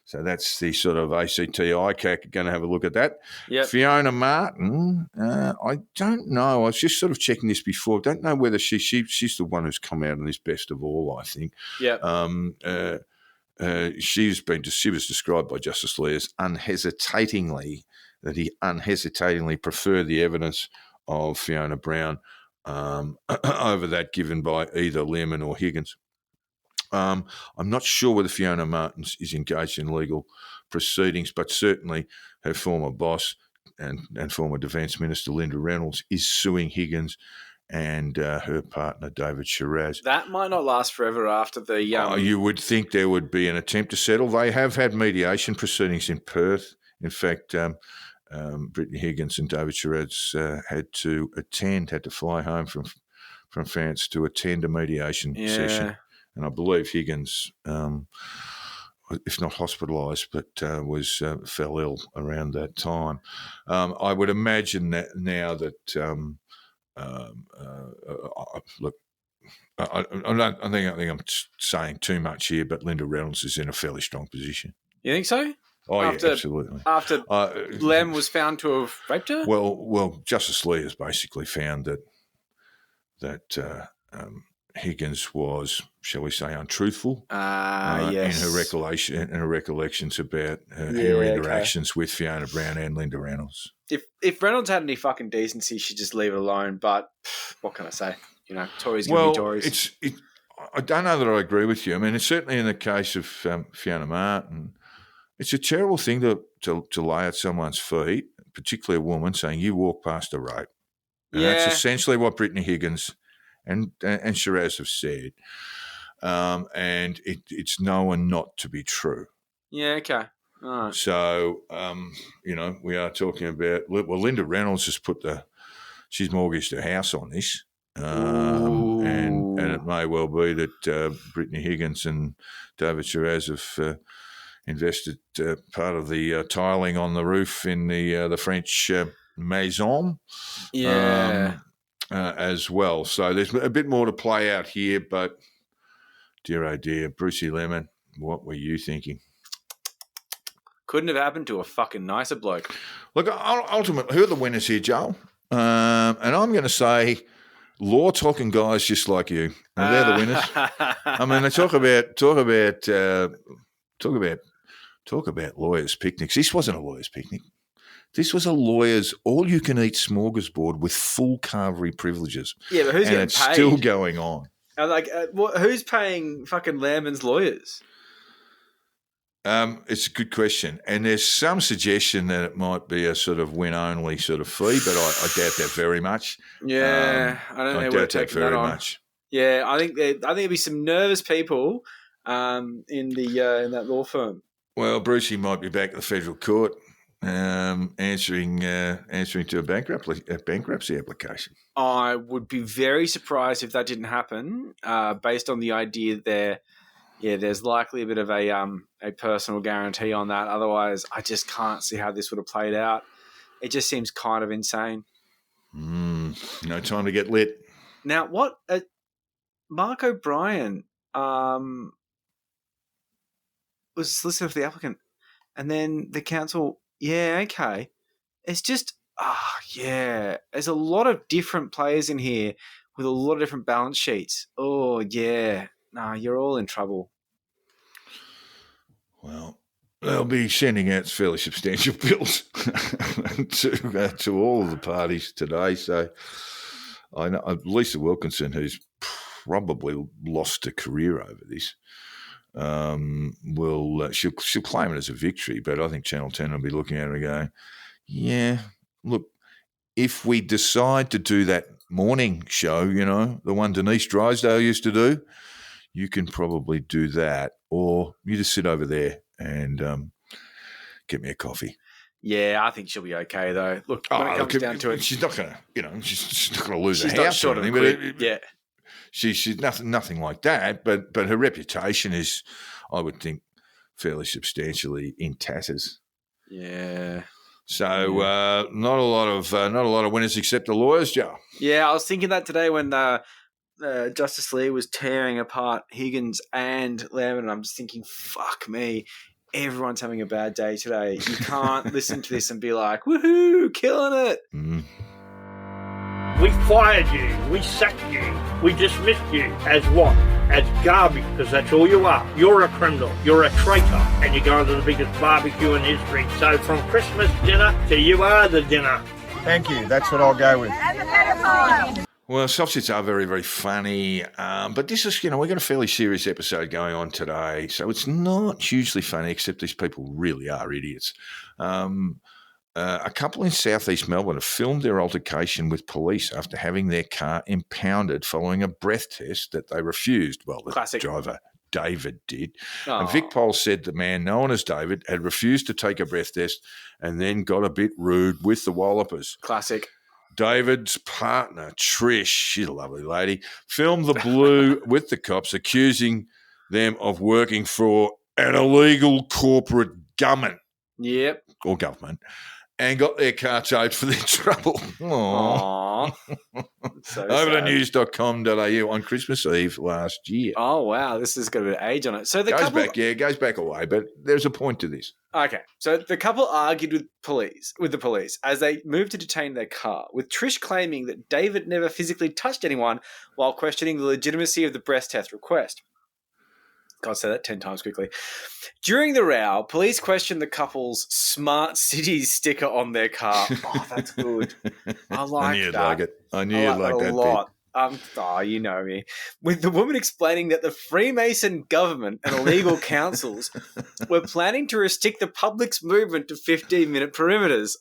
So that's the sort of ACT ICAC going to have a look at that. Yep. Fiona Martin, I don't know. I was just sort of checking this before. I don't know whether she's the one who's come out on this best of all, I think. Yeah. She was described by Justice Lee as unhesitatingly preferred the evidence of Fiona Brown over that given by either Lehrmann or Higgins. I'm not sure whether Fiona Martin is engaged in legal proceedings, but certainly her former boss and former Defence Minister Linda Reynolds is suing Higgins and her partner David Shiraz. That might not last forever after the... You would think there would be an attempt to settle. They have had mediation proceedings in Perth. In fact, Brittany Higgins and David Shiraz had to fly home from France to attend a mediation session. And I believe Higgins, if not hospitalised, but fell ill around that time. I would imagine that now that look, I think I'm saying too much here, but Linda Reynolds is in a fairly strong position. You think so? Oh, yeah, absolutely. After Lem was found to have raped her? Well, Justice Lee has basically found that Higgins was, shall we say, untruthful yes. in her recollections about her interactions with Fiona Brown and Linda Reynolds. If Reynolds had any fucking decency, she'd just leave it alone. But what can I say? You know, Tories going to be Tories. I don't know that I agree with you. I mean, it's certainly in the case of Fiona Martin, it's a terrible thing to lay at someone's feet, particularly a woman, saying you walk past a rape. And that's essentially what Brittany Higgins and Shiraz have said. And it's known not to be true. Yeah, okay. All right. So, we are talking about, Linda Reynolds has she's mortgaged her house on this. And it may well be that Brittany Higgins and David Shiraz have invested part of the tiling on the roof in the French maison as well. So there's a bit more to play out here, but dear oh dear, Bruce Lehrmann, what were you thinking? Couldn't have happened to a fucking nicer bloke. Look, ultimately, who are the winners here, Joel? And I'm going to say law-talking guys just like you. They're the winners. I mean, they talk about lawyers' picnics. This wasn't a lawyers' picnic. This was a lawyer's all-you-can-eat smorgasbord with full carvery privileges. Yeah, but who's getting paid? And it's still going on. Who's paying fucking Lehrmann's lawyers? It's a good question. And there's some suggestion that it might be a sort of win-only sort of fee, but I doubt that very much. Yeah, I don't know. I doubt that very much. Yeah, I think there'll be some nervous people in that law firm. Well, Brucey might be back at the federal court answering to a bankruptcy application. I would be very surprised if that didn't happen, based on the idea there. Yeah, there's likely a bit of a personal guarantee on that. Otherwise, I just can't see how this would have played out. It just seems kind of insane. No time to get lit. Now, what Mark O'Brien was solicitor for the applicant, and then the council. Yeah, okay. It's just there's a lot of different players in here with a lot of different balance sheets. Oh yeah, you're all in trouble. Well, they'll be sending out fairly substantial bills to all of the parties today. So I know Lisa Wilkinson, who's probably lost a career over this, she'll claim it as a victory. But I think Channel 10 will be looking at her and going, yeah, look, if we decide to do that morning show, the one Denise Drysdale used to do, you can probably do that, or you just sit over there and get me a coffee. Yeah, I think she'll be okay though. Look, when it comes down to it, she's not going to, she's not going to lose her not house short or of anything. yeah, she's nothing like that. But her reputation is, I would think, fairly substantially in tatters. Yeah. So not a lot of winners except the lawyers, Joe. Yeah, I was thinking that today when Justice Lee was tearing apart Higgins and Lehrmann, and I'm just thinking, fuck me, everyone's having a bad day today. You can't listen to this and be like, woohoo, killing it. Mm. We fired you, we sacked you, we dismissed you as what? As garbage, because that's all you are. You're a criminal, you're a traitor, and you're going to the biggest barbecue in history. So from Christmas dinner to you are the dinner. Thank you, that's what I'll go with. Well, SovCits are very, very funny, but this is, we've got a fairly serious episode going on today, so it's not hugely funny, except these people really are idiots. A couple in southeast Melbourne have filmed their altercation with police after having their car impounded following a breath test that they refused. Well, the Classic. driver, David, did. Aw. And Vic Pol said the man known as David had refused to take a breath test and then got a bit rude with the wallopers. Classic. David's partner, Trish, she's a lovely lady, filmed the blue with the cops, accusing them of working for an illegal corporate government Yep. or government, and got their car towed for their trouble. Aww. So Over to sad. news.com.au on Christmas Eve last year. Oh, wow. This has got a bit of age on it. So the Goes back a way, but there's a point to this. Okay, so the couple argued with the police as they moved to detain their car, with Trish claiming that David never physically touched anyone while questioning the legitimacy of the breath test request. God, say that 10 times quickly. During the row, police questioned the couple's Smart Cities sticker on their car. Oh, that's good. I like I knew you'd that. like it. I knew you'd like that a lot. You know me. With the woman explaining that the Freemason government and illegal councils were planning to restrict the public's movement to 15-minute perimeters.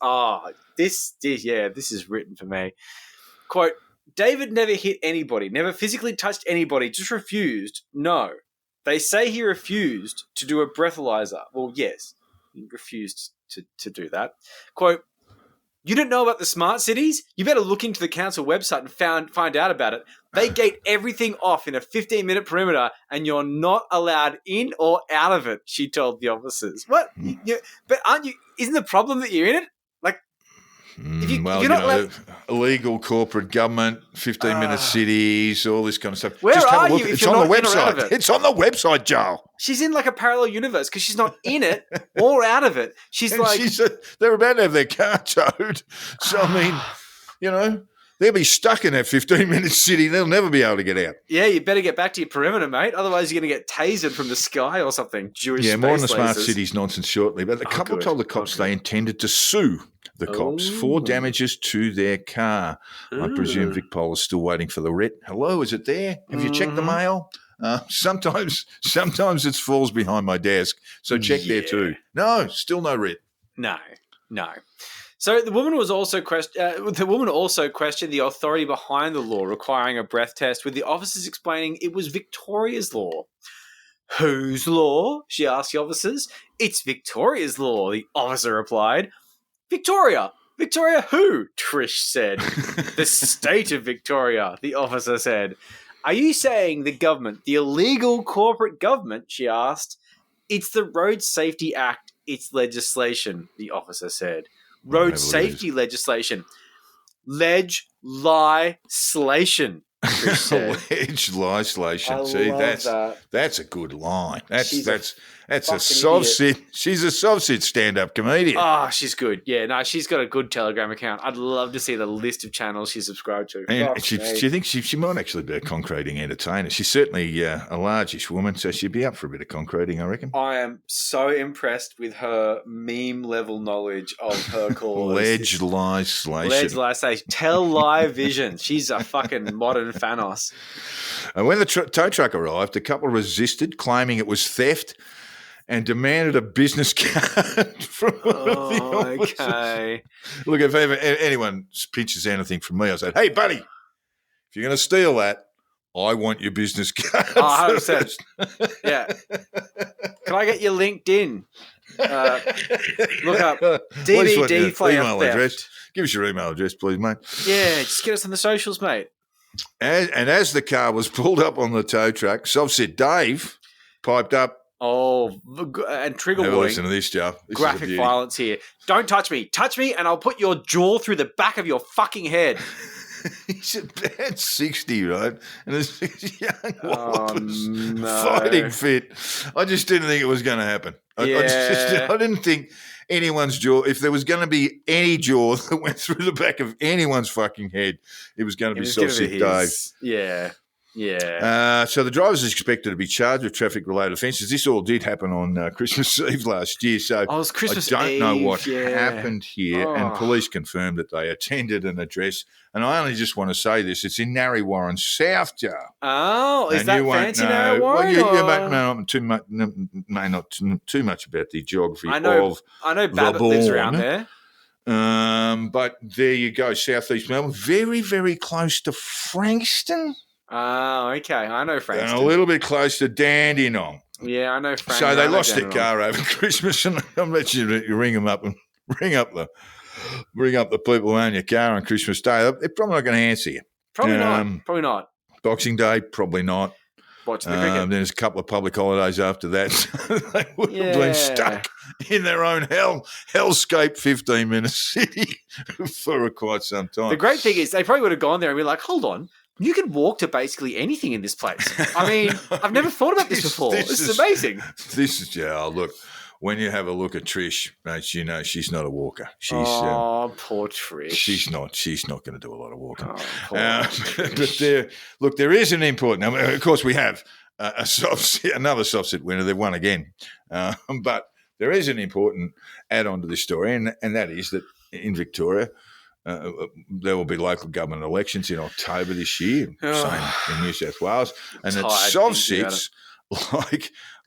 This is written for me. Quote, David never hit anybody, never physically touched anybody, just refused. No. They say he refused to do a breathalyzer. Well, yes, he refused to do that. Quote, you don't know about the smart cities? You better look into the council website and find out about it. They gate everything off in a 15-minute perimeter and you're not allowed in or out of it, she told the officers. What? But aren't you? Isn't the problem that you're in it? Like, if you're not allowed... illegal corporate government, 15-minute cities, all this kind of stuff. Where Just have are a look. you if It's you're on the not in or out of website. it? It's on the website, Joel. She's in like a parallel universe because she's not in it or out of it. She's like... they're about to have their car towed. So, I mean, they'll be stuck in that 15-minute city. They'll never be able to get out. Yeah, you better get back to your perimeter, mate. Otherwise, you're going to get tasered from the sky or something. Jewish space more on the smart lasers. cities nonsense shortly. But the couple good. told the cops they intended to sue the cops for damages to their car. I presume Vic Pol is still waiting for the writ. Hello, is it there? Have you checked the mail? Sometimes it falls behind my desk, so check there too. No, still no writ. No. So the woman was also questioned the authority behind the law requiring a breath test, with the officers explaining it was Victoria's law. Whose law? She asked the officers. It's Victoria's law, the officer replied. Victoria who? Trish said. The state of Victoria, the officer said. Are you saying the government, the illegal corporate government? She asked. It's the Road Safety Act. It's legislation, the officer said. Road safety legislation. Legislation, Trish said. Legislation. See, that's a good line. That's a fucking SovCit. She's a SovCit stand-up comedian. Oh, she's good. Yeah, no, she's got a good Telegram account. I'd love to see the list of channels she's subscribed to. And she thinks she might actually be a concreting entertainer. She's certainly a largish woman, so she'd be up for a bit of concreting, I reckon. I am so impressed with her meme-level knowledge of her cause. Legislation. Tell live vision. She's a fucking modern Thanos. And when the tow truck arrived, the couple resisted, claiming it was theft, and demanded a business card from one of the officers. Okay. Look, if ever anyone pitches anything from me, I say, hey, buddy, if you're going to steal that, I want your business card. 100%. Yeah. Can I get your LinkedIn? Look up DVD player email theft. address. Give us your email address, please, mate. Yeah, just get us on the socials, mate. And as the car was pulled up on the tow truck, SovCit Dave piped up. Oh, and trigger warning. Listen to this, Joe. Graphic violence here. Don't touch me. Touch me and I'll put your jaw through the back of your fucking head. He's about 60, right? And there's this young wallopers fighting fit. I just didn't think it was going to happen. I didn't think anyone's jaw, if there was going to be any jaw that went through the back of anyone's fucking head, it was going to be SovCit Dave. Yeah. Yeah. So the driver is expected to be charged with traffic-related offences. This all did happen on Christmas Eve last year, so Oh, it was Christmas I don't know Eve, what yeah. happened here. And Oh. police confirmed that they attended an address. And I only just want to say this: it's in Narre Warren South, Joe. Oh, is And that you won't fancy know. Narre Warren? Well, you or- may not too much about the geography I know of Babbitt lives around Bourne. there. But there you go, southeast Melbourne, very, very close to Frankston, Oh, okay. I know and Frankston. a little bit close to Dandenong. Yeah, I know Frankston. So they lost their car over Christmas, and I bet you ring them up and bring up the people who own your car on Christmas Day. They're probably not going to answer you. Probably not. Probably not. Boxing Day, probably not. Watching the cricket. Then there's a couple of public holidays after that. They would have been stuck in their own hellscape 15-minute city for quite some time. The great thing is they probably would have gone there and be like, hold on, you can walk to basically anything in this place. I mean, I've never thought about this before. This is amazing. This is, look, when you have a look at Trish, mate, you know she's not a walker. She's poor Trish. She's not going to do a lot of walking. Oh, poor Trish. But there is an important. I mean, of course, we have another SovCit winner. They've won again, but there is an important add-on to this story, and that is that in Victoria, there will be local government elections in October this year. Same in New South Wales, and that SovCits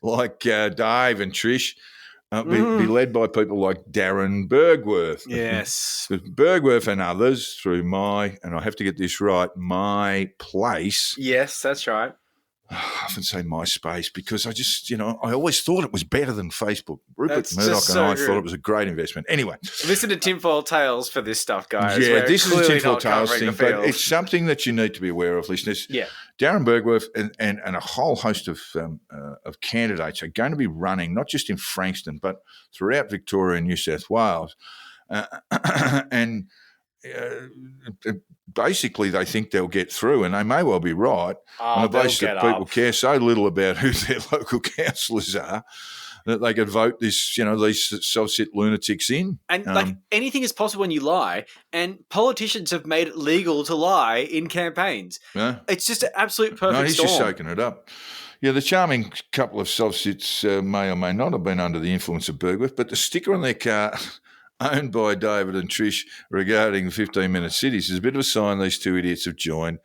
like Dave and Trish. Be led by people like Darren Bergworth. Yes. Bergworth and others through and I have to get this right, My Place. Yes, that's right. I often say MySpace because I just, I always thought it was better than Facebook. Rupert That's Murdoch just and so I good. thought it was a great investment. Anyway. Listen to Tinfoil Tales for this stuff, guys. Yeah, We're this is a clearly Tinfoil not Tales covering thing, the but field. it's something that you need to be aware of, listeners. Yeah. Darren Bergworth and a whole host of candidates are going to be running, not just in Frankston, but throughout Victoria and New South Wales. And basically they think they'll get through, and they may well be right on the basis that people care so little about who their local councillors are that they could vote these SovCit lunatics in. And anything is possible when you lie, and politicians have made it legal to lie in campaigns. Yeah. It's just an absolute perfect No, he's storm. just soaking it up. Yeah, the charming couple of SovCits may or may not have been under the influence of Bergworth, but the sticker on their car owned by David and Trish regarding 15-minute cities is a bit of a sign these two idiots have joined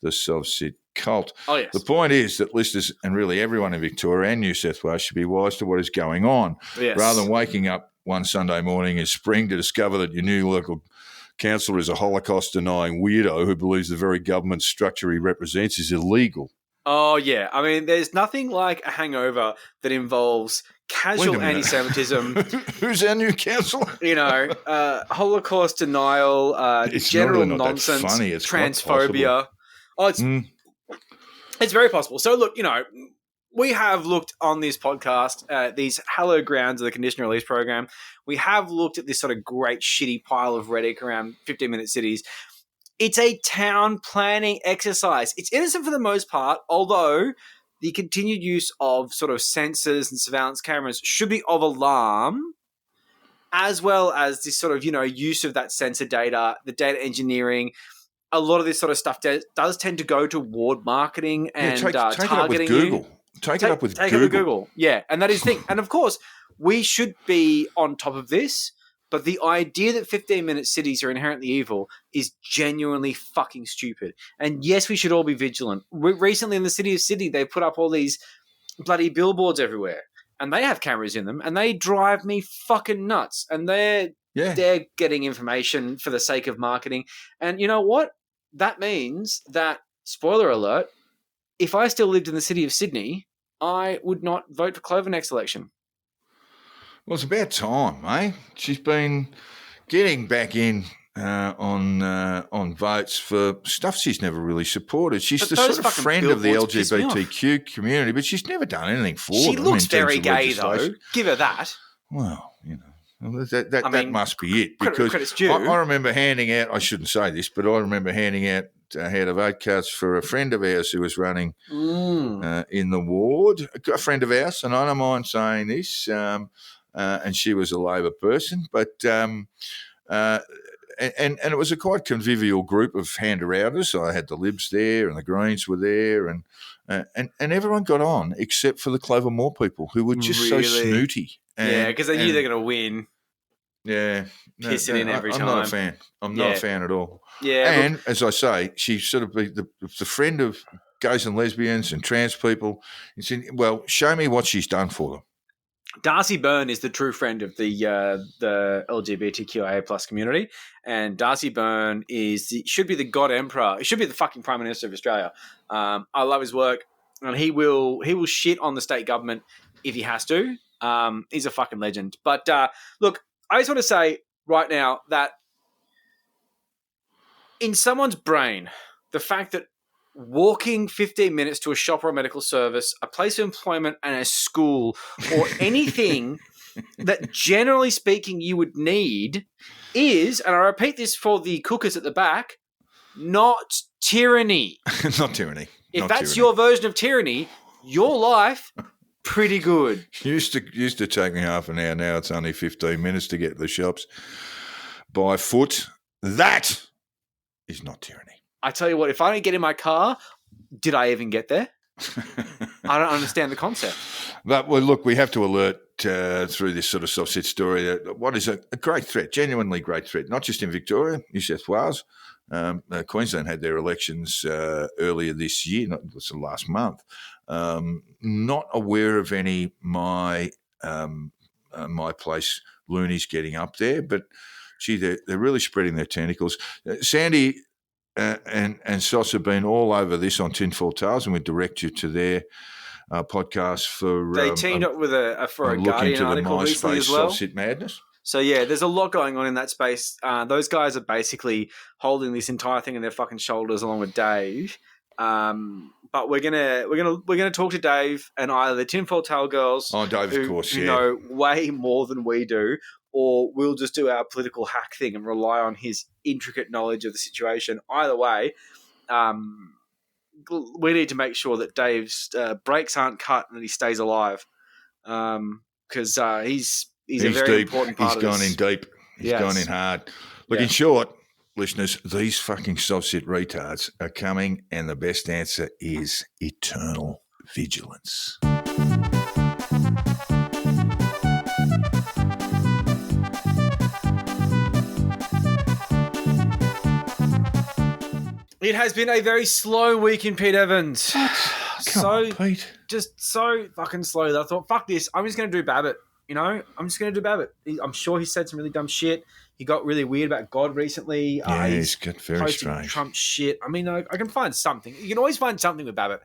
the SovCit cult. Oh, yes. The point is that listeners and really everyone in Victoria and New South Wales should be wise to what is going on, Yes. rather than waking up one Sunday morning in spring to discover that your new local councillor is a Holocaust-denying weirdo who believes the very government structure he represents is illegal. Oh, yeah. I mean, there's nothing like a hangover that involves casual anti-Semitism, Who's our new councillor? Holocaust denial, It's general really not that nonsense, funny. It's quite transphobia. Oh, it's very possible. So, look, we have looked on this podcast at these hallowed grounds of the conditional release program. We have looked at this sort of great shitty pile of rhetoric around 15-minute cities. It's a town planning exercise. It's innocent for the most part, although the continued use of sort of sensors and surveillance cameras should be of alarm, as well as this sort of, use of that sensor data, the data engineering. A lot of this sort of stuff does tend to go toward marketing and take targeting it up with Google. Take it up with Google. Yeah, and that is the thing. And of course, we should be on top of this, but the idea that 15-minute cities are inherently evil is genuinely fucking stupid. And yes, we should all be vigilant. Recently in the city of Sydney, they put up all these bloody billboards everywhere, and they have cameras in them, and they drive me fucking nuts. And they're getting information for the sake of marketing. And you know what? That means that, spoiler alert, if I still lived in the city of Sydney, I would not vote for Clover next election. Well, it's about time, eh? She's been getting back in on votes for stuff she's never really supported. She's the sort of friend of the LGBTQ community, but she's never done anything for them. She looks very gay, though. Give her that. Well, that must be it. Because credit's due. I remember handing out, I shouldn't say this, but I remember handing out a head of vote cards for a friend of ours who was running in the ward, a friend of ours, and I don't mind saying this, and she was a Labor person, but and it was a quite convivial group of hand-arounders. I had the Libs there and the Greens were there and everyone got on except for the Clover Moore people who were just so snooty. Yeah, because they knew they're going to win. Yeah. Pissing in every time. I'm not a fan. I'm not a fan at all. Yeah. And as I say, she's sort of the friend of gays and lesbians and trans people. It's well, show me what she's done for them. Darcy Byrne is the true friend of the LGBTQIA plus community, and Darcy Byrne should be the God Emperor. He should be the fucking Prime Minister of Australia. I love his work, and he will shit on the state government if he has to. He's a fucking legend. But look, I just want to say right now that in someone's brain, the fact that walking 15 minutes to a shop or a medical service, a place of employment and a school, or anything that generally speaking you would need is, and I repeat this for the cookers at the back, not tyranny. Not tyranny. If that's your version of tyranny, your life, pretty good. Used to take me half an hour. Now it's only 15 minutes to get to the shops by foot. That is not tyranny. I tell you what, if I don't get in my car, did I even get there? I don't understand the concept. But, well, look, we have to alert through this sort of SovCits story that what is a great threat, genuinely great threat, not just in Victoria, New South Wales. Queensland had their elections earlier this year, not it was the last month. Not aware of any my place loonies getting up there, but, gee, they're really spreading their tentacles. Sandy and Sos have been all over this on Tinfoil Tales, and we direct you to their podcast for. They teamed up with for a look Guardian into the article recently as well. SovCit madness. So yeah, there's a lot going on in that space. Those guys are basically holding this entire thing in their fucking shoulders, along with Dave. But we're gonna talk to Dave and either the Tinfoil Tale girls, Dave, of course, who know way more than we do, or we'll just do our political hack thing and rely on his intricate knowledge of the situation. Either way, we need to make sure that Dave's brakes aren't cut and that he stays alive, because he's a very deep. important part He's of gone this. in deep. He's gone in hard. Look, in short, listeners, these fucking SovCit retards are coming, and the best answer is eternal vigilance. It has been a very slow week in Pete Evans. Come on, Pete. Just so fucking slow that I thought, fuck this, I'm just going to do Babbitt. You know, I'm just going to do Babbitt. I'm sure he said some really dumb shit. He got really weird about God recently. Yeah, he's got very posting strange. Trump shit. I mean, I can find something. You can always find something with Babbitt.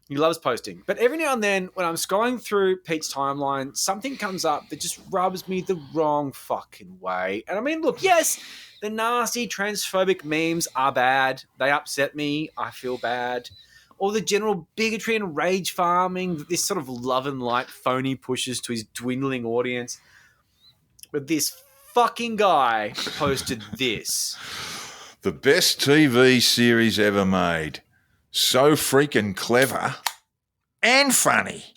He loves posting. But every now and then, when I'm scrolling through Pete's timeline, something comes up that just rubs me the wrong fucking way. And I mean, look, yes, the nasty transphobic memes are bad. They upset me. I feel bad. Or the general bigotry and rage farming that this sort of love and light phony pushes to his dwindling audience. But this fucking guy posted this. The best TV series ever made. So freaking clever and funny.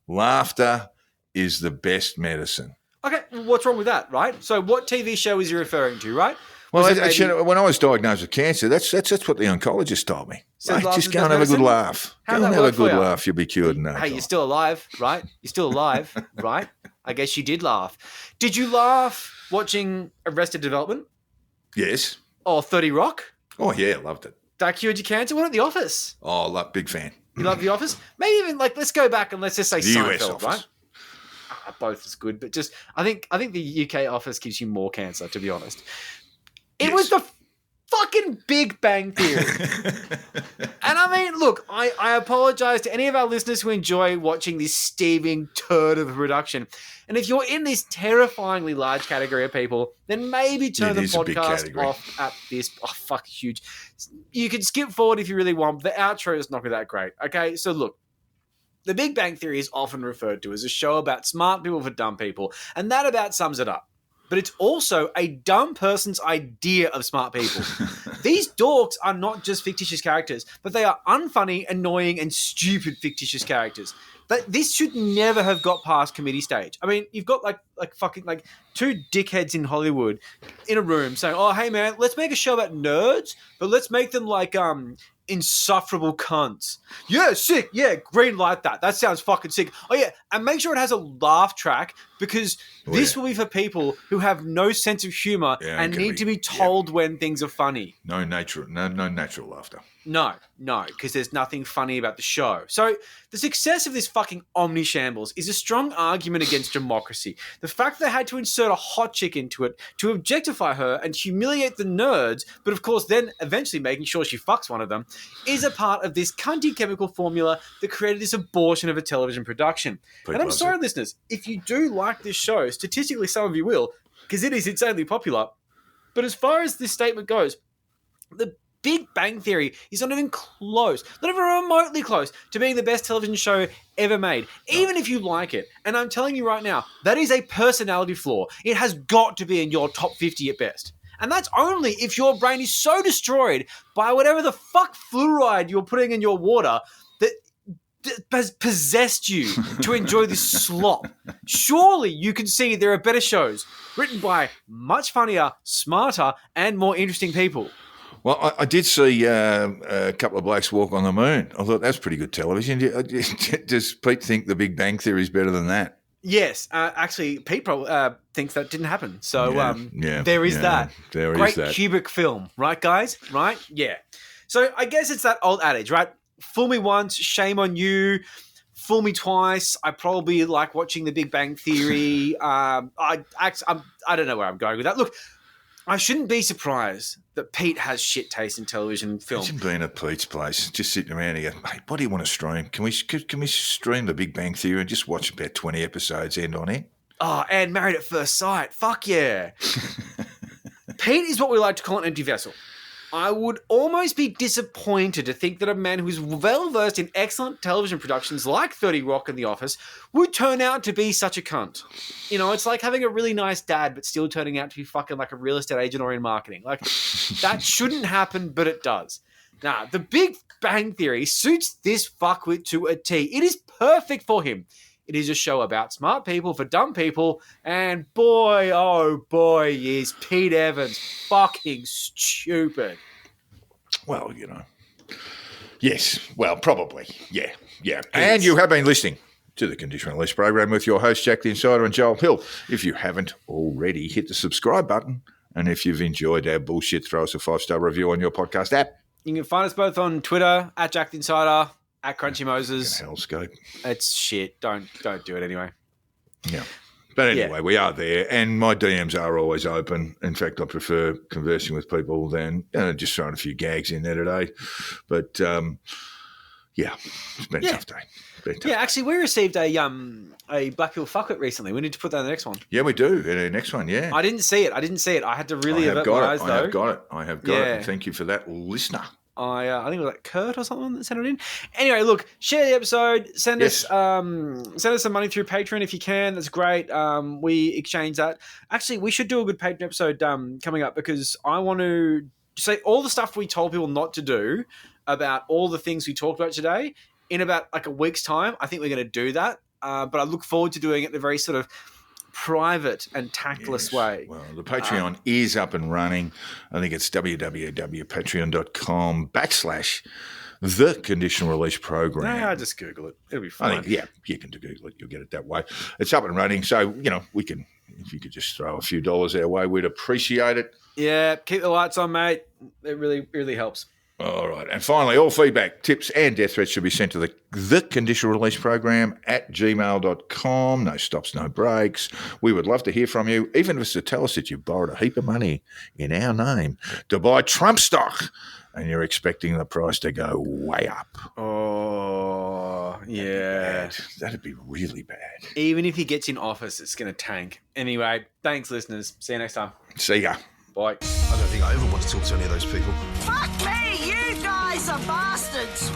Laughter is the best medicine. Okay, what's wrong with that, right? So what TV show is he referring to, right? Well, when I was diagnosed with cancer, that's what the oncologist told me. So Like, laugh just is go the and have a good medicine? laugh. How'd Go and that have a work for good you? laugh. You'll be cured in no Hey, time. you're still alive, right? You're still alive, right? I guess you did laugh. Did you laugh watching Arrested Development Yes. or 30 Rock? Oh, yeah, loved it. That cured your cancer? What about The Office? Oh, big fan. You love The Office? Maybe even, let's go back and let's just say The US Seinfeld, Office. right? Both is good, but just, I think the UK Office gives you more cancer, to be honest. It was the fucking Big Bang Theory. And I mean, look, I apologize to any of our listeners who enjoy watching this steaming turd of a production. And if you're in this terrifyingly large category of people, then maybe turn the It is a big podcast category. off at this. Oh, fuck, huge. You can skip forward if you really want, but the outro is not going to be that great. Okay, so look. The Big Bang Theory is often referred to as a show about smart people for dumb people, and that about sums it up. But it's also a dumb person's idea of smart people. These dorks are not just fictitious characters, but they are unfunny, annoying, and stupid fictitious characters. This should never have got past committee stage. I mean, you've got like fucking like two dickheads in Hollywood in a room saying, "Oh, hey man, let's make a show about nerds, but let's make them like insufferable cunts." Yeah, sick. Yeah, green light that. That sounds fucking sick. Oh yeah, and make sure it has a laugh track because this will be for people who have no sense of humor and need to be told when things are funny. No natural laughter. No, because there's nothing funny about the show. So the success of this fucking Omni Shambles is a strong argument against democracy. The fact they had to insert a hot chick into it to objectify her and humiliate the nerds, but of course then eventually making sure she fucks one of them, is a part of this cunty chemical formula that created this abortion of a television production. And I'm sorry, listeners, if you do like this show, statistically some of you will, because it is insanely popular. But as far as this statement goes, the Big Bang Theory is not even close, not even remotely close to being the best television show ever made, even if you like it. And I'm telling you right now, that is a personality flaw. It has got to be in your top 50 at best. And that's only if your brain is so destroyed by whatever the fuck fluoride you're putting in your water that has possessed you to enjoy this slop. Surely you can see there are better shows written by much funnier, smarter, and more interesting people. Well, I did see a couple of blokes walk on the moon. I thought that's pretty good television. Does Pete think The Big Bang Theory is better than that? Yes. Actually, Pete probably thinks that didn't happen. So there is that. Great Kubrick film. Right, guys? Right? Yeah. So I guess it's that old adage, right? Fool me once, shame on you. Fool me twice. I probably like watching The Big Bang Theory. I don't know where I'm going with that. Look, I shouldn't be surprised that Pete has shit taste in television and film. Imagine being at Pete's place, just sitting around and go, mate, what do you want to stream? Can we stream The Big Bang Theory and just watch about 20 episodes end on it? Oh, and Married at First Sight. Fuck yeah. Pete is what we like to call an empty vessel. I would almost be disappointed to think that a man who is well-versed in excellent television productions like 30 Rock and The Office would turn out to be such a cunt. You know, it's like having a really nice dad but still turning out to be fucking like a real estate agent or in marketing. Like, that shouldn't happen, but it does. Now, The Big Bang Theory suits this fuckwit to a T. It is perfect for him. It is a show about smart people for dumb people, and boy, oh boy, is Pete Evans fucking stupid. Well, you know. Yes, well, probably. Yeah. And you have been listening to the Conditional Release program with your host, Jack the Insider and Joel Hill. If you haven't already, hit the subscribe button. And if you've enjoyed our bullshit, throw us a 5-star review on your podcast app. You can find us both on Twitter, at Jack the Insider, at Crunchy Moses. Hellscape. It's shit. Don't do it anyway. Yeah. But anyway, we are there, and my DMs are always open. In fact, I prefer conversing with people than just throwing a few gags in there today. But, it's been a tough day. Yeah, actually, we received a Black Hill Fuckwit recently. We need to put that in the next one. Yeah, we do. In the next one, yeah. I didn't see it. I had to really avert my eyes, though. I have got it. And thank you for that, listener. I think it was like Kurt or something that sent it in. Anyway, look, share the episode. Send us some money through Patreon if you can. That's great. We exchange that. Actually, we should do a good Patreon episode coming up because I want to say all the stuff we told people not to do about all the things we talked about today in about like a week's time. I think we're going to do that. But I look forward to doing it in a very sort of private and tactless way. Well, the Patreon is up and running. I think it's www.patreon.com/the Conditional Release Program. Nah, just Google it. It'll be fine. I think, you can Google it. You'll get it that way. It's up and running. So, we can, if you could just throw a few dollars our way, we'd appreciate it. Yeah, keep the lights on, mate. It really, really helps. All right. And finally, all feedback, tips, and death threats should be sent to the Conditional Release Program at gmail.com. No stops, no breaks. We would love to hear from you, even if it's to tell us that you borrowed a heap of money in our name to buy Trump stock and you're expecting the price to go way up. Oh, yeah. That'd be really bad. Even if he gets in office, it's going to tank. Anyway, thanks, listeners. See you next time. See ya. Bye. I don't think I ever want to talk to any of those people. Fuck me! You guys are bastards!